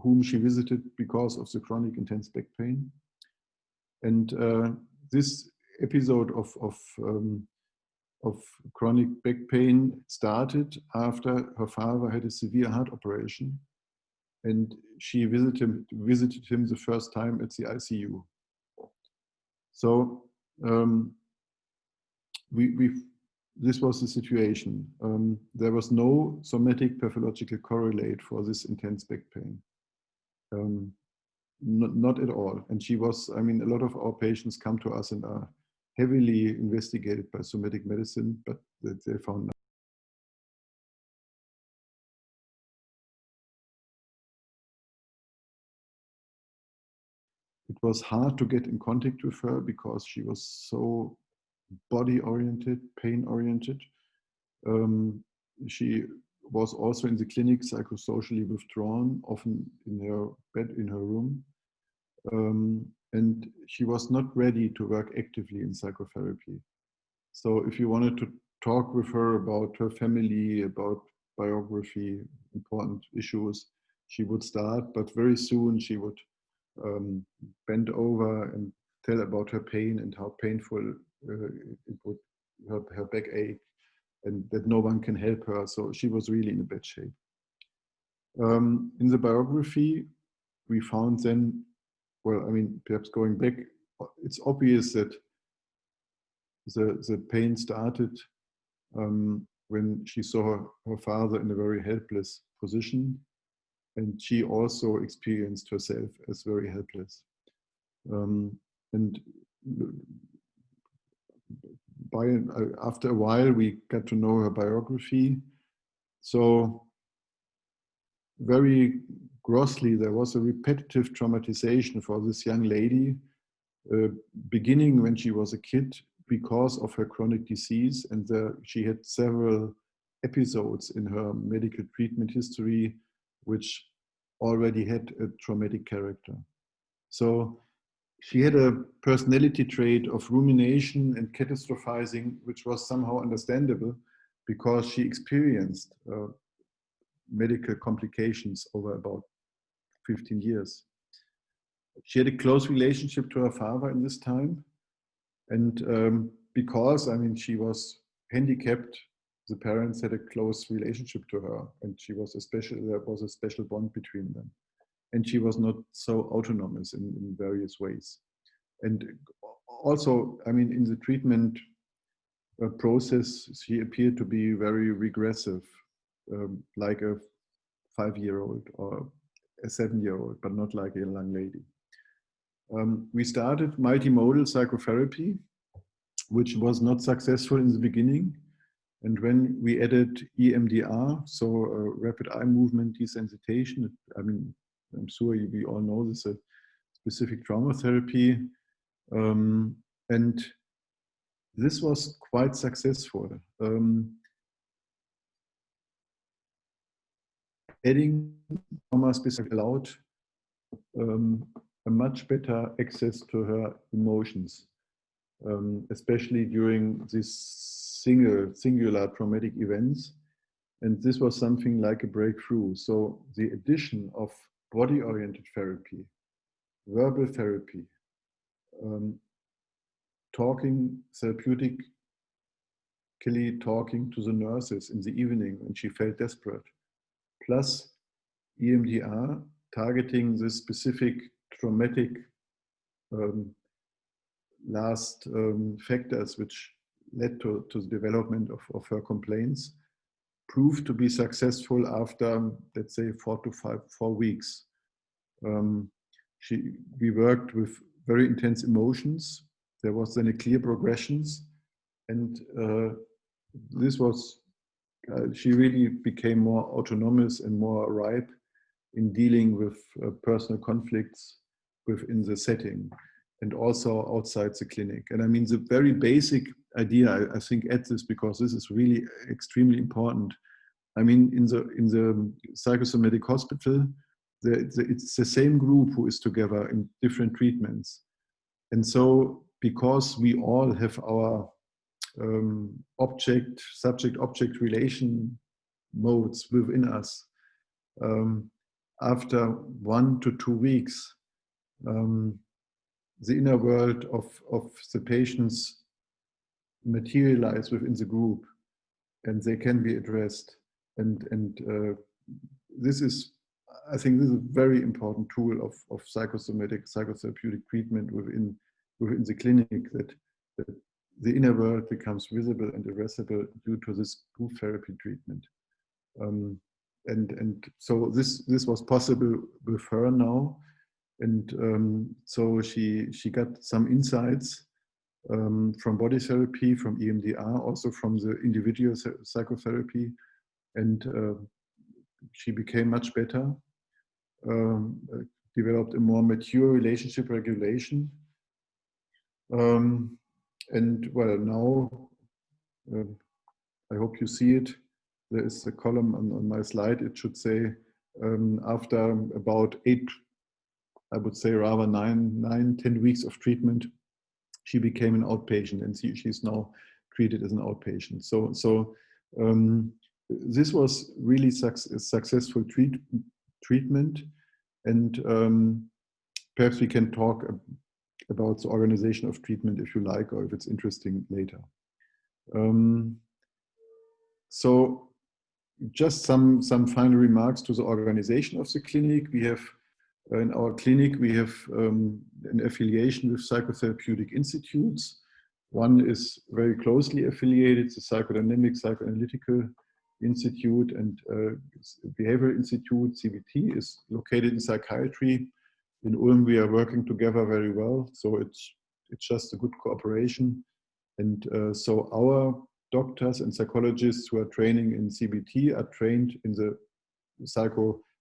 whom she visited because of the chronic intense back pain. And this episode of chronic back pain started after her father had a severe heart operation, and she visited him the first time at the ICU. So this was the situation. There was no somatic pathological correlate for this intense back pain. Not at all. And she was, I mean, a lot of our patients come to us and are heavily investigated by somatic medicine, but they found nothing. It was hard to get in contact with her because she was so body-oriented, pain-oriented. She was also in the clinic psychosocially withdrawn, often in her bed, in her room. And she was not ready to work actively in psychotherapy. So if you wanted to talk with her about her family, about biography, important issues, she would start, but very soon she would bend over and tell about her pain and how painful it would, her backache, and that no one can help her. So she was really in a bad shape. In the biography, we found then, well, I mean, perhaps going back, it's obvious that the pain started when she saw her father in a very helpless position, and she also experienced herself as very helpless. And after a while, we got to know her biography. So very grossly, there was a repetitive traumatization for this young lady, beginning when she was a kid because of her chronic disease. And she had several episodes in her medical treatment history which already had a traumatic character. So she had a personality trait of rumination and catastrophizing, which was somehow understandable because she experienced medical complications over about 15 years. She had a close relationship to her father in this time. And because, I mean, she was handicapped, the parents had a close relationship to her, and there was a special bond between them. And she was not so autonomous in various ways. And also, I mean, in the treatment process, she appeared to be very regressive, like a 5-year-old or a 7-year-old, but not like a young lady. We started multimodal psychotherapy, which was not successful in the beginning. And when we added EMDR, so rapid eye movement desensitization, I mean, I'm sure we all know this is a specific trauma therapy. And this was quite successful. Adding trauma specific allowed a much better access to her emotions, especially during these singular traumatic events. And this was something like a breakthrough. So the addition of body-oriented therapy, verbal therapy, therapeutically talking to the nurses in the evening when she felt desperate, plus EMDR targeting the specific traumatic last factors which led to the development of her complaints, proved to be successful after, let's say, 4 weeks. We worked with very intense emotions. There was then a clear progressions, and this was, she really became more autonomous and more ripe in dealing with personal conflicts within the setting and also outside the clinic. And I mean, the very basic idea, I think, at this, because this is really extremely important. I mean, in the psychosomatic hospital, it's the same group who is together in different treatments. And so, because we all have our subject-object relation modes within us, after 1 to 2 weeks, the inner world of the patients materialize within the group, and they can be addressed. And this is, I think, this is a very important tool of psychosomatic, psychotherapeutic treatment within the clinic, that the inner world becomes visible and addressable due to this group therapy treatment. And so this was possible with her now. And so she got some insights from body therapy, from EMDR, also from the individual psychotherapy. And she became much better, developed a more mature relationship regulation. And well, now, I hope you see it. There is a column on my slide. It should say, after about 8, I would say rather 9-10 weeks of treatment, she became an outpatient, and she's now treated as an outpatient. So this was really a successful treatment, and perhaps we can talk about the organization of treatment if you like, or if it's interesting later. So just some final remarks to the organization of the clinic. We have, in our clinic, we have an affiliation with psychotherapeutic institutes. One is very closely affiliated, the Psychodynamic Psychoanalytical Institute, and Behavioral Institute, CBT, is located in psychiatry. In Ulm, we are working together very well, so it's just a good cooperation. And so our doctors and psychologists who are training in CBT are trained in the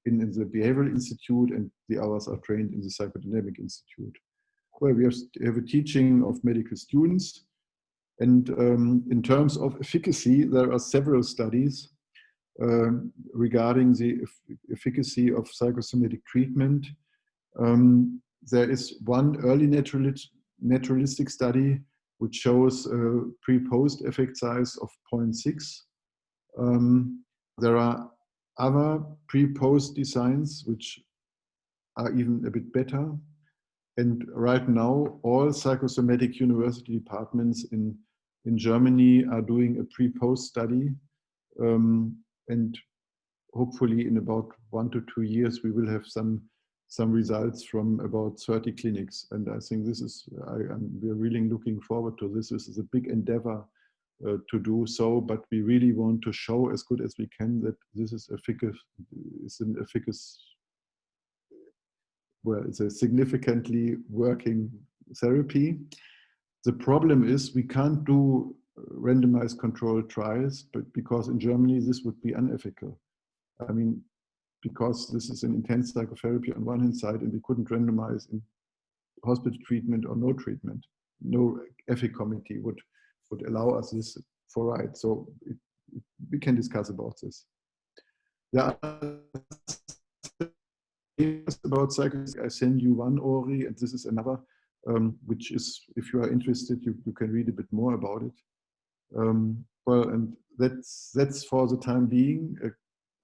in the Behavioral Institute, and the others are trained in the Psychodynamic Institute. Well, we have a teaching of medical students, and in terms of efficacy, there are several studies regarding the efficacy of psychosomatic treatment. There is one early naturalistic study which shows a pre-post effect size of 0.6. There are other pre-post designs which are even a bit better. And right now, all psychosomatic university departments in Germany are doing a pre-post study. And hopefully in about 1 to 2 years, we will have some results from about 30 clinics. And I think this is, we're really looking forward to this. This is a big endeavor to do so, but we really want to show as good as we can that this is it's a significantly working therapy. The problem is we can't do randomized controlled trials, but because in Germany this would be unethical. I mean, because this is an intense psychotherapy on one hand side, and we couldn't randomize in hospital treatment or no treatment. No ethics committee would allow us this for right. So we can discuss about this. There are about psychology. I send you one, Ori, and this is another, which is, if you are interested, you can read a bit more about it. Well, and that's for the time being.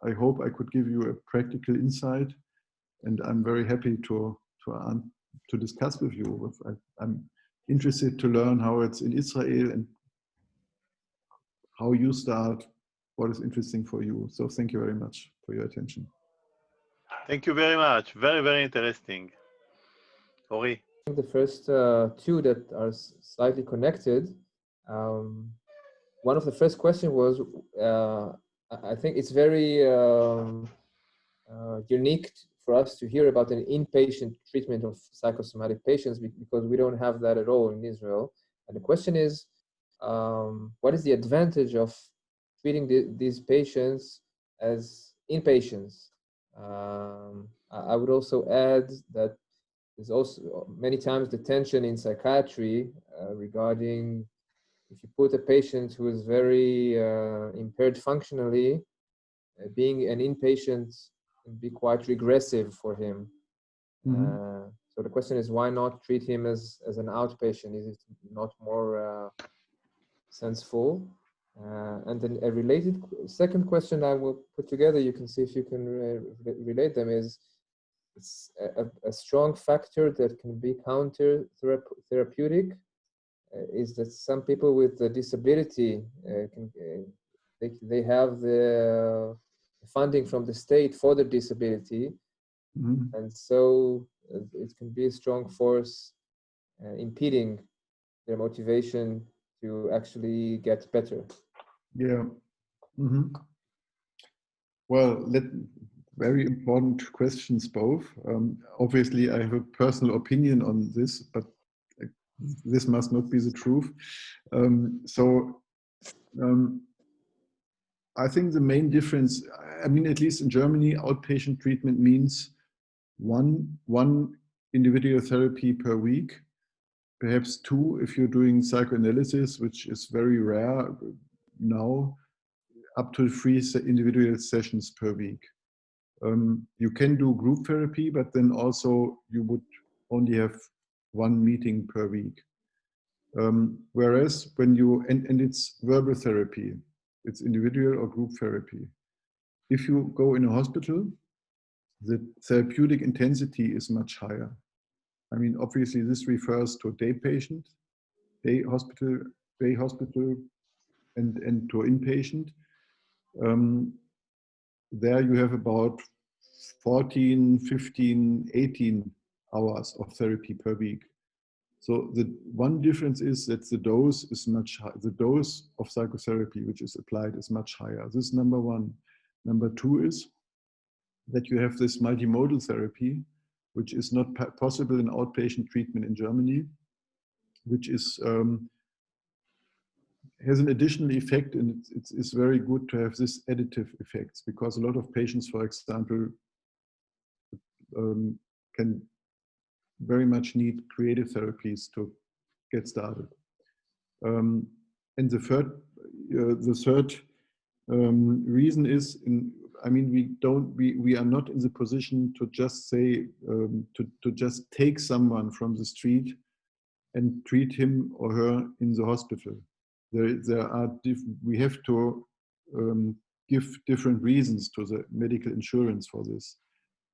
I hope I could give you a practical insight, and I'm very happy to discuss with you. I'm interested to learn how it's in Israel and how you start, what is interesting for you. So thank you very much for your attention. Thank you very much. Very, very interesting. Ori. The first two that are slightly connected. One of the first questions was, I think it's very unique for us to hear about an inpatient treatment of psychosomatic patients, because we don't have that at all in Israel. And the question is, what is the advantage of treating these patients as inpatients? I would also add that there's also many times the tension in psychiatry regarding if you put a patient who is very impaired functionally, being an inpatient can be quite regressive for him. So the question is, why not treat him as an outpatient? Is it not more sensible? And then a related second question I will put together, you can see if you can relate them, is it's a strong factor that can be counter-therapeutic is that some people with a disability, they have the funding from the state for their disability. And so it can be a strong force impeding their motivation to actually get better. Yeah. Well, very important questions both. Obviously, I have a personal opinion on this, but this must not be the truth. I think the main difference, I mean, at least in Germany, outpatient treatment means one individual therapy per week, perhaps two if you're doing psychoanalysis, which is very rare now, up to 3 individual sessions per week. You can do group therapy, but then also you would only have 1 meeting per week. Whereas when you, and it's verbal therapy, it's individual or group therapy. If you go in a hospital, the therapeutic intensity is much higher. I mean, obviously this refers to day patient, day hospital, and to inpatient. There you have about 14, 15, 18 hours of therapy per week. So the one difference is that the dose is much higher. The dose of psychotherapy which is applied is much higher. This is number one. Number two is that you have this multimodal therapy, which is not possible in outpatient treatment in Germany, which is has an additional effect, and it's very good to have this additive effects, because a lot of patients, for example, can very much need creative therapies to get started. And the third reason is, I mean, we are not in the position to just say, to just take someone from the street and treat him or her in the hospital. We have to give different reasons to the medical insurance for this.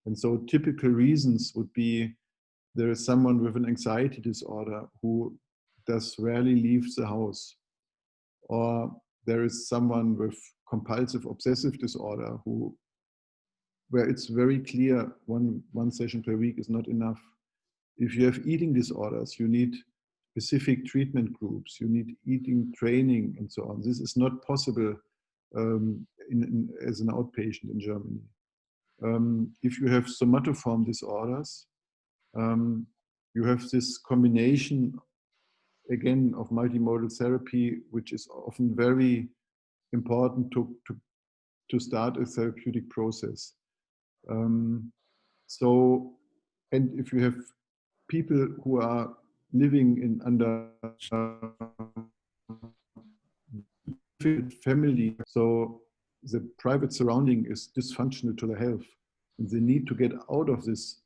And so typical reasons would be, there is someone with an anxiety disorder who does rarely leave the house. Or there is someone with compulsive obsessive disorder where it's very clear one session per week is not enough. If you have eating disorders, you need specific treatment groups, you need eating training and so on. This is not possible as an outpatient in Germany. If you have somatoform disorders, you have this combination, again, of multimodal therapy, which is often very important to start a therapeutic process. And if you have people who are living under family, so the private surrounding is dysfunctional to the health, and they need to get out of these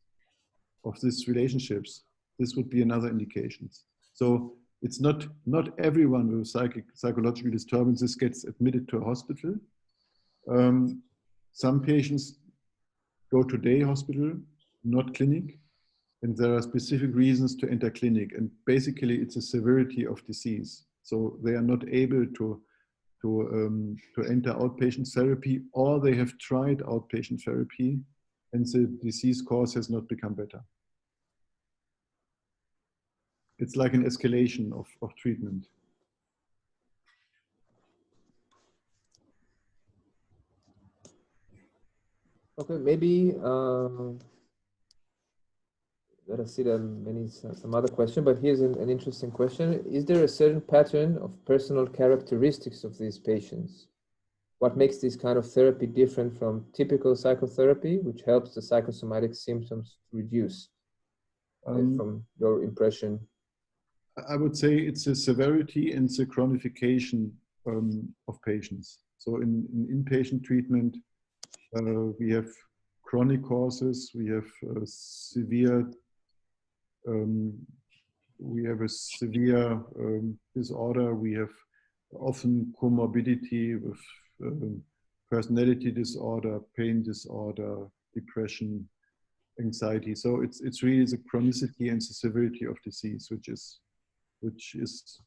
relationships, this would be another indication. So it's not everyone with psychological disturbances gets admitted to a hospital. Some patients go to day hospital, not clinic, and there are specific reasons to enter clinic. And basically, it's a severity of disease. So they are not able to enter outpatient therapy, or they have tried outpatient therapy, and the disease course has not become better. It's like an escalation of treatment. Okay, maybe let us see some other question, but here's an interesting question. Is there a certain pattern of personal characteristics of these patients? What makes this kind of therapy different from typical psychotherapy, which helps the psychosomatic symptoms to reduce? From your impression? I would say it's the severity and the chronification of patients. So in inpatient treatment, we have chronic causes, we have severe disorder, we have often comorbidity with personality disorder, pain disorder, depression, anxiety. So it's really the chronicity and the severity of disease, which is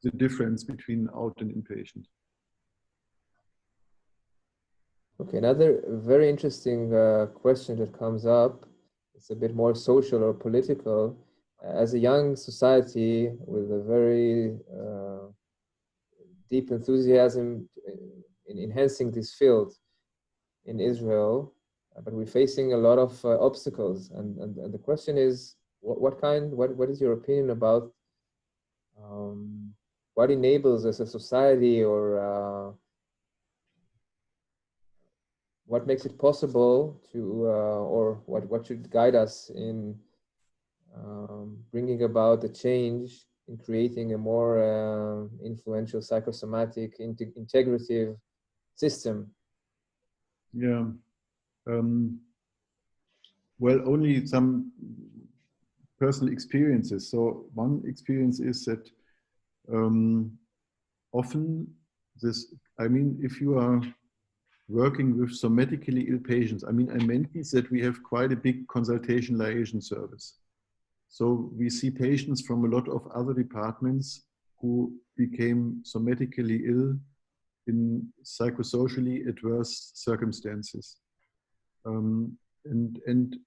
the difference between out and inpatient. Okay, another very interesting question that comes up, it's a bit more social or political. As a young society with a very deep enthusiasm in enhancing this field in Israel, but we're facing a lot of obstacles. And the question is, what is your opinion about what enables as a society, or what makes it possible to, or what should guide us in bringing about a change in creating a more influential psychosomatic integrative system? Yeah. Well, only some personal experiences. So one experience is that often if you are working with somatically ill patients, I meant is that we have quite a big consultation liaison service. So we see patients from a lot of other departments who became somatically ill in psychosocially adverse circumstances. And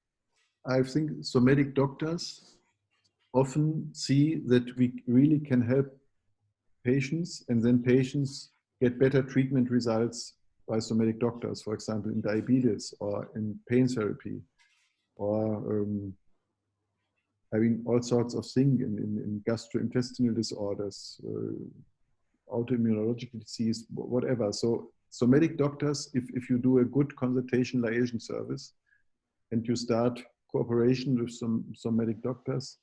I think somatic doctors often see that we really can help patients, and then patients get better treatment results by somatic doctors, for example, in diabetes or in pain therapy, or all sorts of things in gastrointestinal disorders, autoimmunological disease, whatever. So somatic doctors, if you do a good consultation liaison service and you start cooperation with some somatic doctors,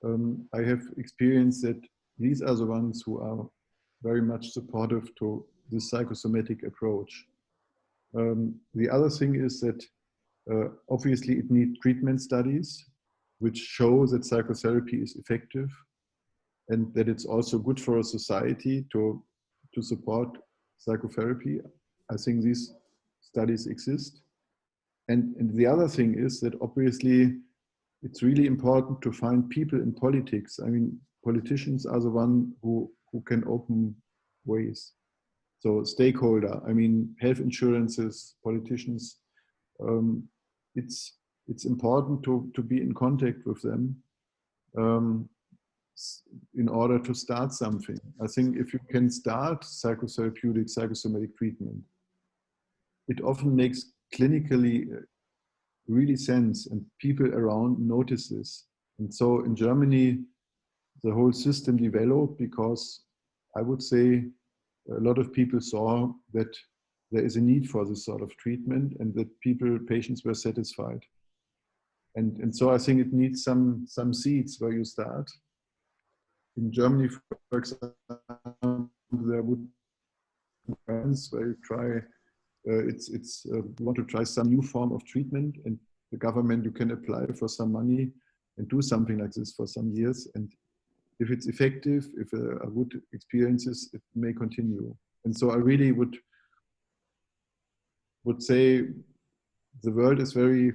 I have experienced that these are the ones who are very much supportive to the psychosomatic approach. The other thing is that obviously it needs treatment studies which show that psychotherapy is effective and that it's also good for a society to support psychotherapy. I think these studies exist. And the other thing is that obviously it's really important to find people in politics. Politicians are the one who can open ways. So stakeholder, health insurances, politicians, it's important to be in contact with them in order to start something. I think if you can start psychotherapeutic, psychosomatic treatment, it often makes clinically really sense and people around notice this. And so in Germany, the whole system developed because I would say a lot of people saw that there is a need for this sort of treatment and that patients were satisfied. And so I think it needs some seeds where you start. In Germany, for example, there would be plans where you try, you want to try some new form of treatment, and the government, you can apply for some money and do something like this for some years. And if it's effective, if there are good experiences, it may continue. And so I really would say the world is the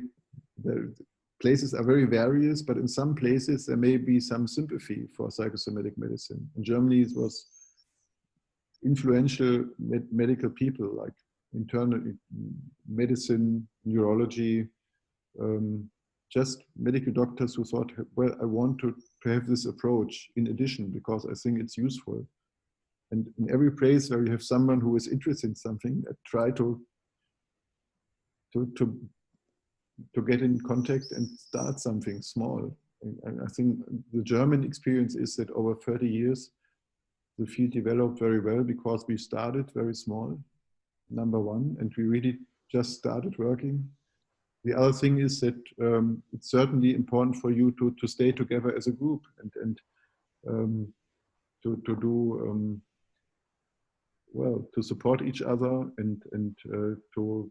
places are very various, but in some places there may be some sympathy for psychosomatic medicine. In Germany, it was influential medical people like internal medicine, neurology, just medical doctors who thought, well, I want to have this approach in addition because I think it's useful. And in every place where you have someone who is interested in something, try to get in contact and start something small. I think the German experience is that over 30 years, the field developed very well because we started very small, number one, and we really just started working. The other thing is that it's certainly important for you to stay together as a group and to do well, to support each other and to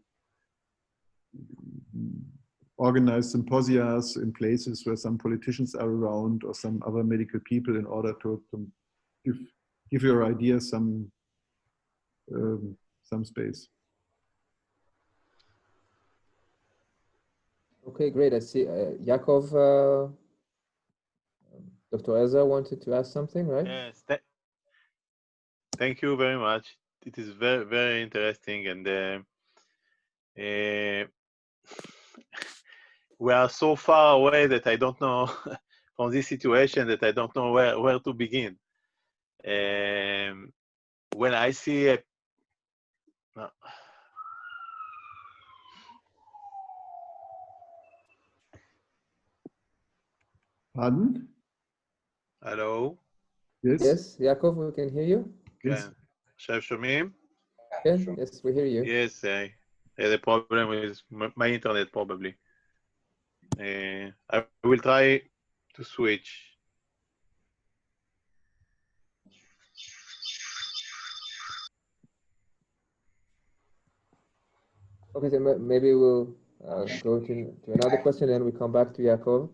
organize symposia in places where some politicians are around or some other medical people in order to give your ideas some space. Okay, great. I see Yakov, Dr. Ezra wanted to ask something, right? Yes. Thank you very much. It is very, very interesting, and we are so far away that I don't know from this situation that I don't know where to begin. When I see Pardon? Hello? Yes? Yes, Yakov, we can hear you. Yes. עכשיו שומעים? Yes, yes, we hear you. Yes, I had a problem with my internet probably. I will try to switch. Okay, so maybe we'll go to another question, and we come back to Yakov.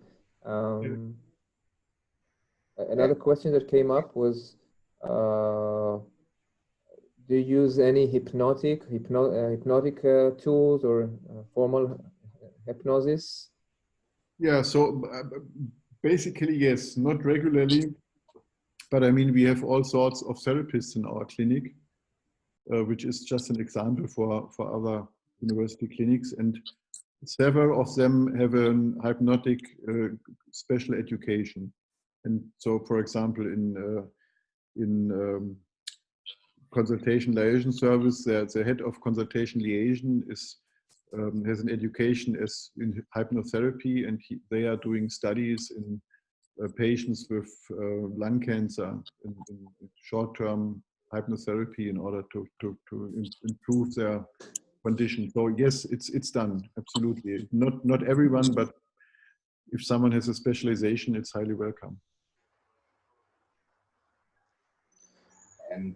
Another question that came up was, do you use any hypnotic tools or formal hypnosis? Yeah, so basically, yes, not regularly, but I mean, we have all sorts of therapists in our clinic, which is just an example for other university clinics, and several of them have a hypnotic special education. And so, for example, in consultation liaison service, the head of consultation liaison has an education as in hypnotherapy, and they are doing studies in patients with lung cancer in short-term hypnotherapy in order to improve their condition. So yes, it's done, absolutely. Not everyone, but if someone has a specialization, it's highly welcome. And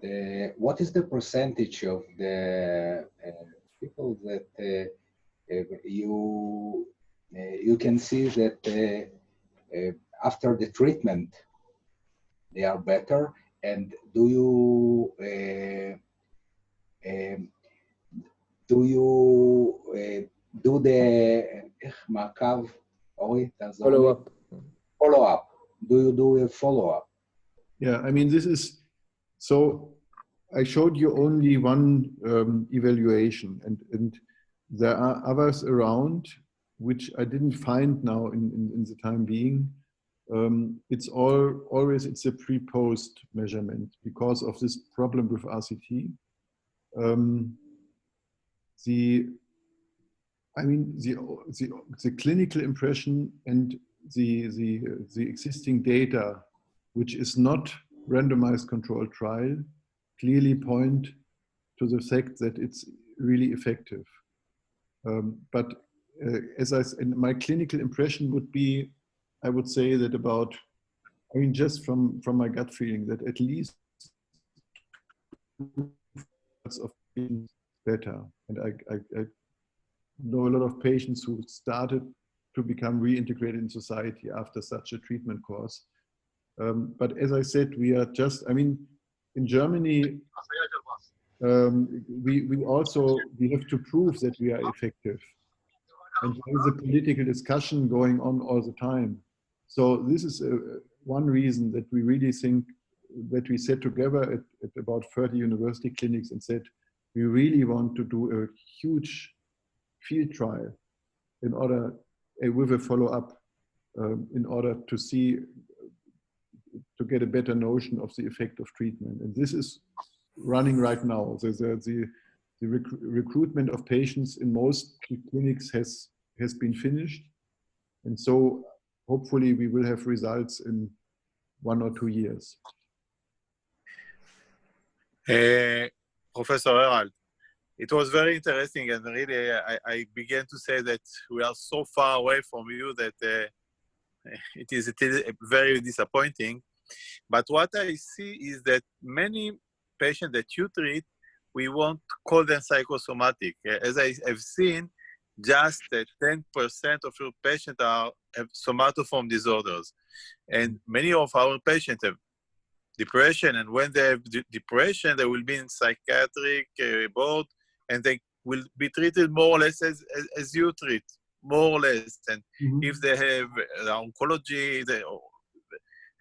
what is the percentage of the people that you can see that after the treatment they are better? And do you do the Follow-up. Follow-up. Do you do a follow-up? Yeah, I mean, this is, so I showed you only one evaluation, and there are others around which I didn't find now in the time being. It's always a pre-post measurement because of this problem with RCT. The clinical impression and the existing data, which is not randomized controlled trial, clearly point to the fact that it's really effective. But as I said, my clinical impression would be, I would say that about, I mean, just from my gut feeling, that at least of better. And I know a lot of patients who started to become reintegrated in society after such a treatment course. But as I said, we are just, I mean, in Germany, we have to prove that we are effective. And there is a political discussion going on all the time. So this is one reason that we really think that we sat together at about 30 university clinics and said, we really want to do a huge field trial in order, with a follow-up, in order to see, to get a better notion of the effect of treatment. And this is running right now. The recruitment of patients in most clinics has been finished. And so hopefully we will have results in 1 or 2 years. Professor Harald, it was very interesting, and really I began to say that we are so far away from you that it is very disappointing. But what I see is that many patients that you treat, we won't call them psychosomatic. As I have seen, just 10% of your patients have somatoform disorders. And many of our patients have depression, and when they have depression, they will be in psychiatric board, and they will be treated more or less as you treat, more or less. And if they have oncology,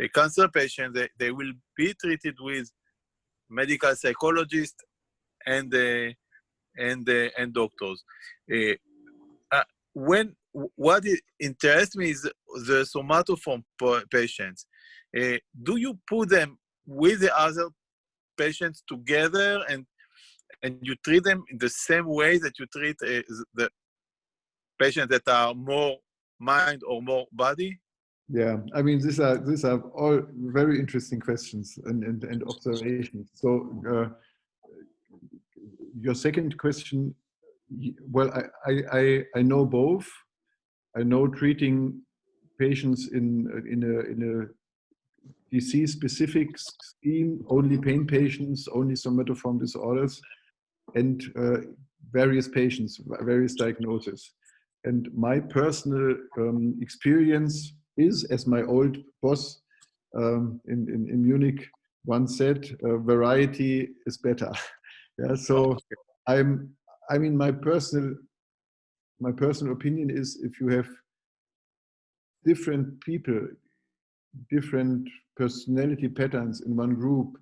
a cancer patient, they will be treated with medical psychologists and doctors. What interests me is the somatoform patients. Do you put them with the other patients together, and you treat them in the same way that you treat the patients that are more mind or more body? Yeah, I mean, these are all very interesting questions and observations. So your second question, well, I know both. I know treating patients in a disease-specific scheme, only pain patients, only somatoform disorders, and various patients, various diagnoses. And my personal experience is, as my old boss in Munich once said, variety is better. Yeah, so I mean, my personal opinion is, if you have different people, different personality patterns in one group,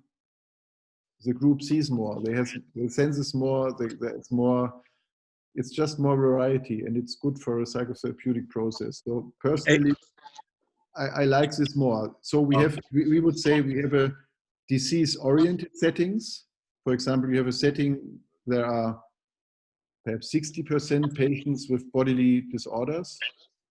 the group sees more, the senses more, there's more. It's just more variety, and it's good for a psychotherapeutic process. So personally, I like this more. So we would say we have a disease-oriented settings. For example, you have a setting, there are perhaps 60% patients with bodily disorders,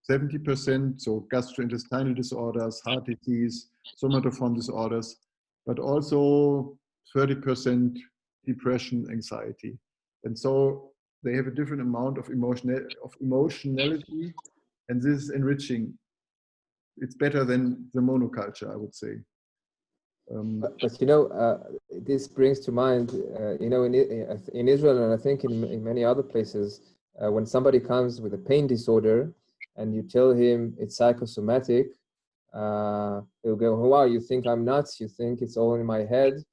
70%, so gastrointestinal disorders, heart disease, somatoform disorders, but also 30% depression, anxiety. And so they have a different amount of emotionality, and this is enriching. It's better than the monoculture, I would say. But you know, this brings to mind, you know, in Israel, and I think in many other places, when somebody comes with a pain disorder and you tell him it's psychosomatic, he'll go, "Wow, you think I'm nuts? You think it's all in my head?"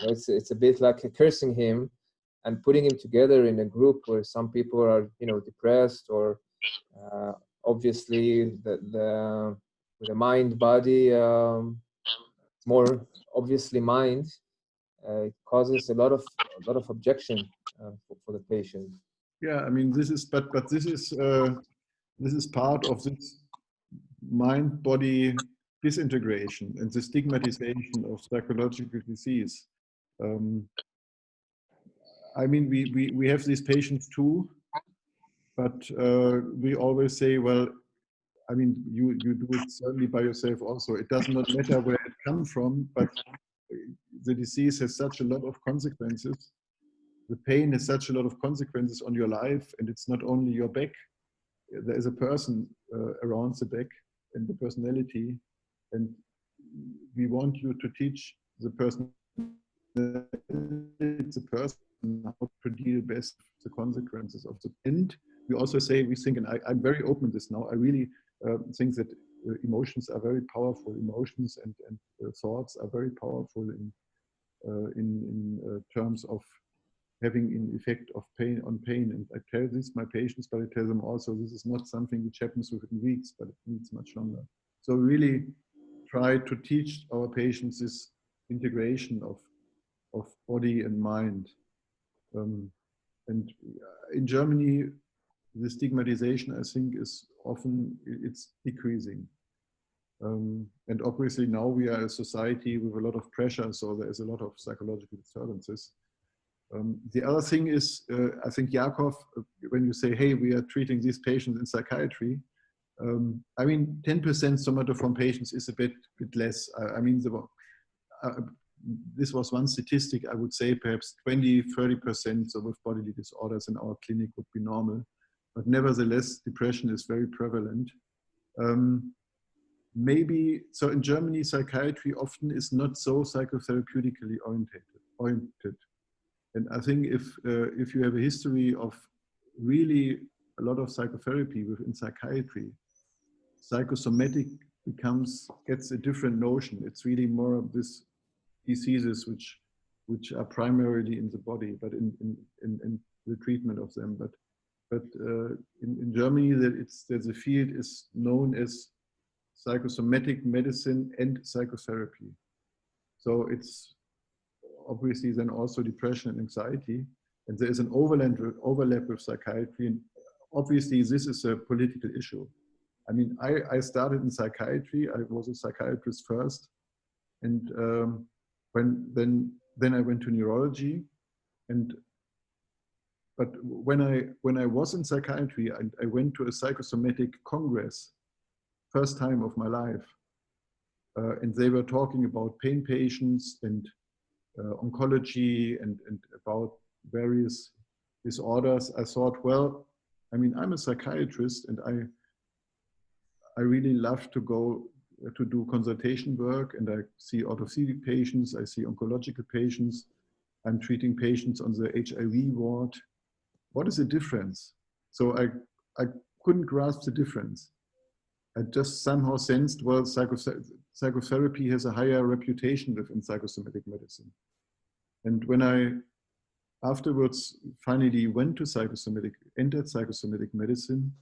It's a bit like cursing him and putting him together in a group where some people are, you know, depressed, or obviously the mind body. More obviously mind, it causes a lot of objection for the patient. Yeah, I mean, this is part of this mind-body disintegration and the stigmatization of psychological disease. I mean, we have these patients too, but we always say, well, I mean, you do it certainly by yourself also. It does not matter where it comes from, but the disease has such a lot of consequences. The pain has such a lot of consequences on your life, and it's not only your back. There is a person around the back and the personality, and we want you to teach the person how to deal best with the consequences of the end. We also say, we think, and I'm very open to this now, I really think that emotions are very powerful. Emotions and thoughts are very powerful in terms of having an effect of pain on pain. And I tell this my patients, but I tell them also, this is not something which happens within weeks, but it needs much longer. So really try to teach our patients this integration of body and mind. And in Germany, the stigmatization, I think, is often, it's decreasing. And obviously now we are a society with a lot of pressure, so there is a lot of psychological disturbances. The other thing is, I think, Yakov, when you say, hey, we are treating these patients in psychiatry, I mean, 10% somatoform patients is a bit less. I mean, this was one statistic. I would say perhaps 20-30% with bodily disorders in our clinic would be normal. But nevertheless, depression is very prevalent. Maybe, so in Germany, psychiatry often is not so psychotherapeutically oriented. And I think if you have a history of really a lot of psychotherapy within psychiatry, psychosomatic gets a different notion. It's really more of this diseases which are primarily in the body, but in the treatment of them. But in Germany, there's a field is known as psychosomatic medicine and psychotherapy. So it's obviously then also depression and anxiety, and there is an overlap with psychiatry. And obviously, this is a political issue. I mean, I started in psychiatry. I was a psychiatrist first, and then I went to neurology. But when I was in psychiatry, I went to a psychosomatic congress, first time of my life, and they were talking about pain patients and oncology and about various disorders. I thought, well, I mean, I'm a psychiatrist, and I really love to go to do consultation work, and I see orthopedic patients, I see oncological patients, I'm treating patients on the HIV ward. What is the difference? So I couldn't grasp the difference. I just somehow sensed, well, psychotherapy has a higher reputation within psychosomatic medicine. And when I afterwards finally entered psychosomatic medicine,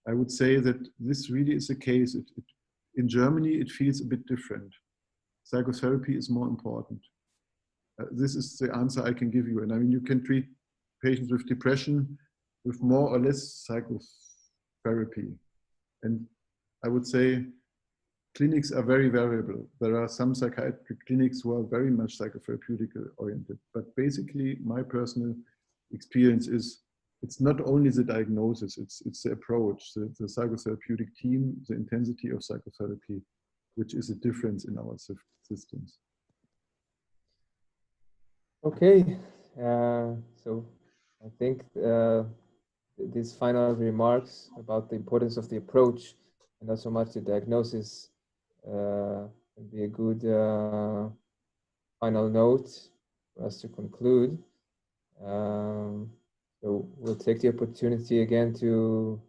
I would say that this really is the case. In Germany, it feels a bit different. Psychotherapy is more important. This is the answer I can give you. And I mean, you can treat patients with depression with more or less psychotherapy. And I would say clinics are very variable. There are some psychiatric clinics who are very much psychotherapeutic oriented. But basically, my personal experience is it's not only the diagnosis, it's the approach, the psychotherapeutic team, the intensity of psychotherapy, which is a difference in our systems. Okay, so I think these final remarks about the importance of the approach and not so much the diagnosis would be a good final note for us to conclude. So we'll take the opportunity again to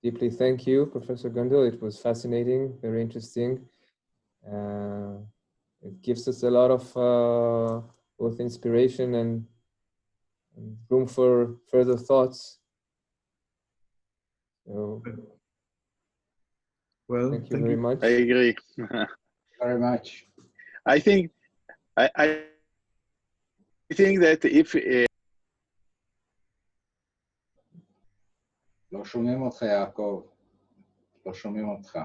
deeply thank you, Professor Gandil. It was fascinating, very interesting. It gives us a lot of both inspiration and room for further thoughts. So, well, thank you very much. I agree. Very much. I think that if לא שומעים אותך, יעקב. לא שומעים אותך.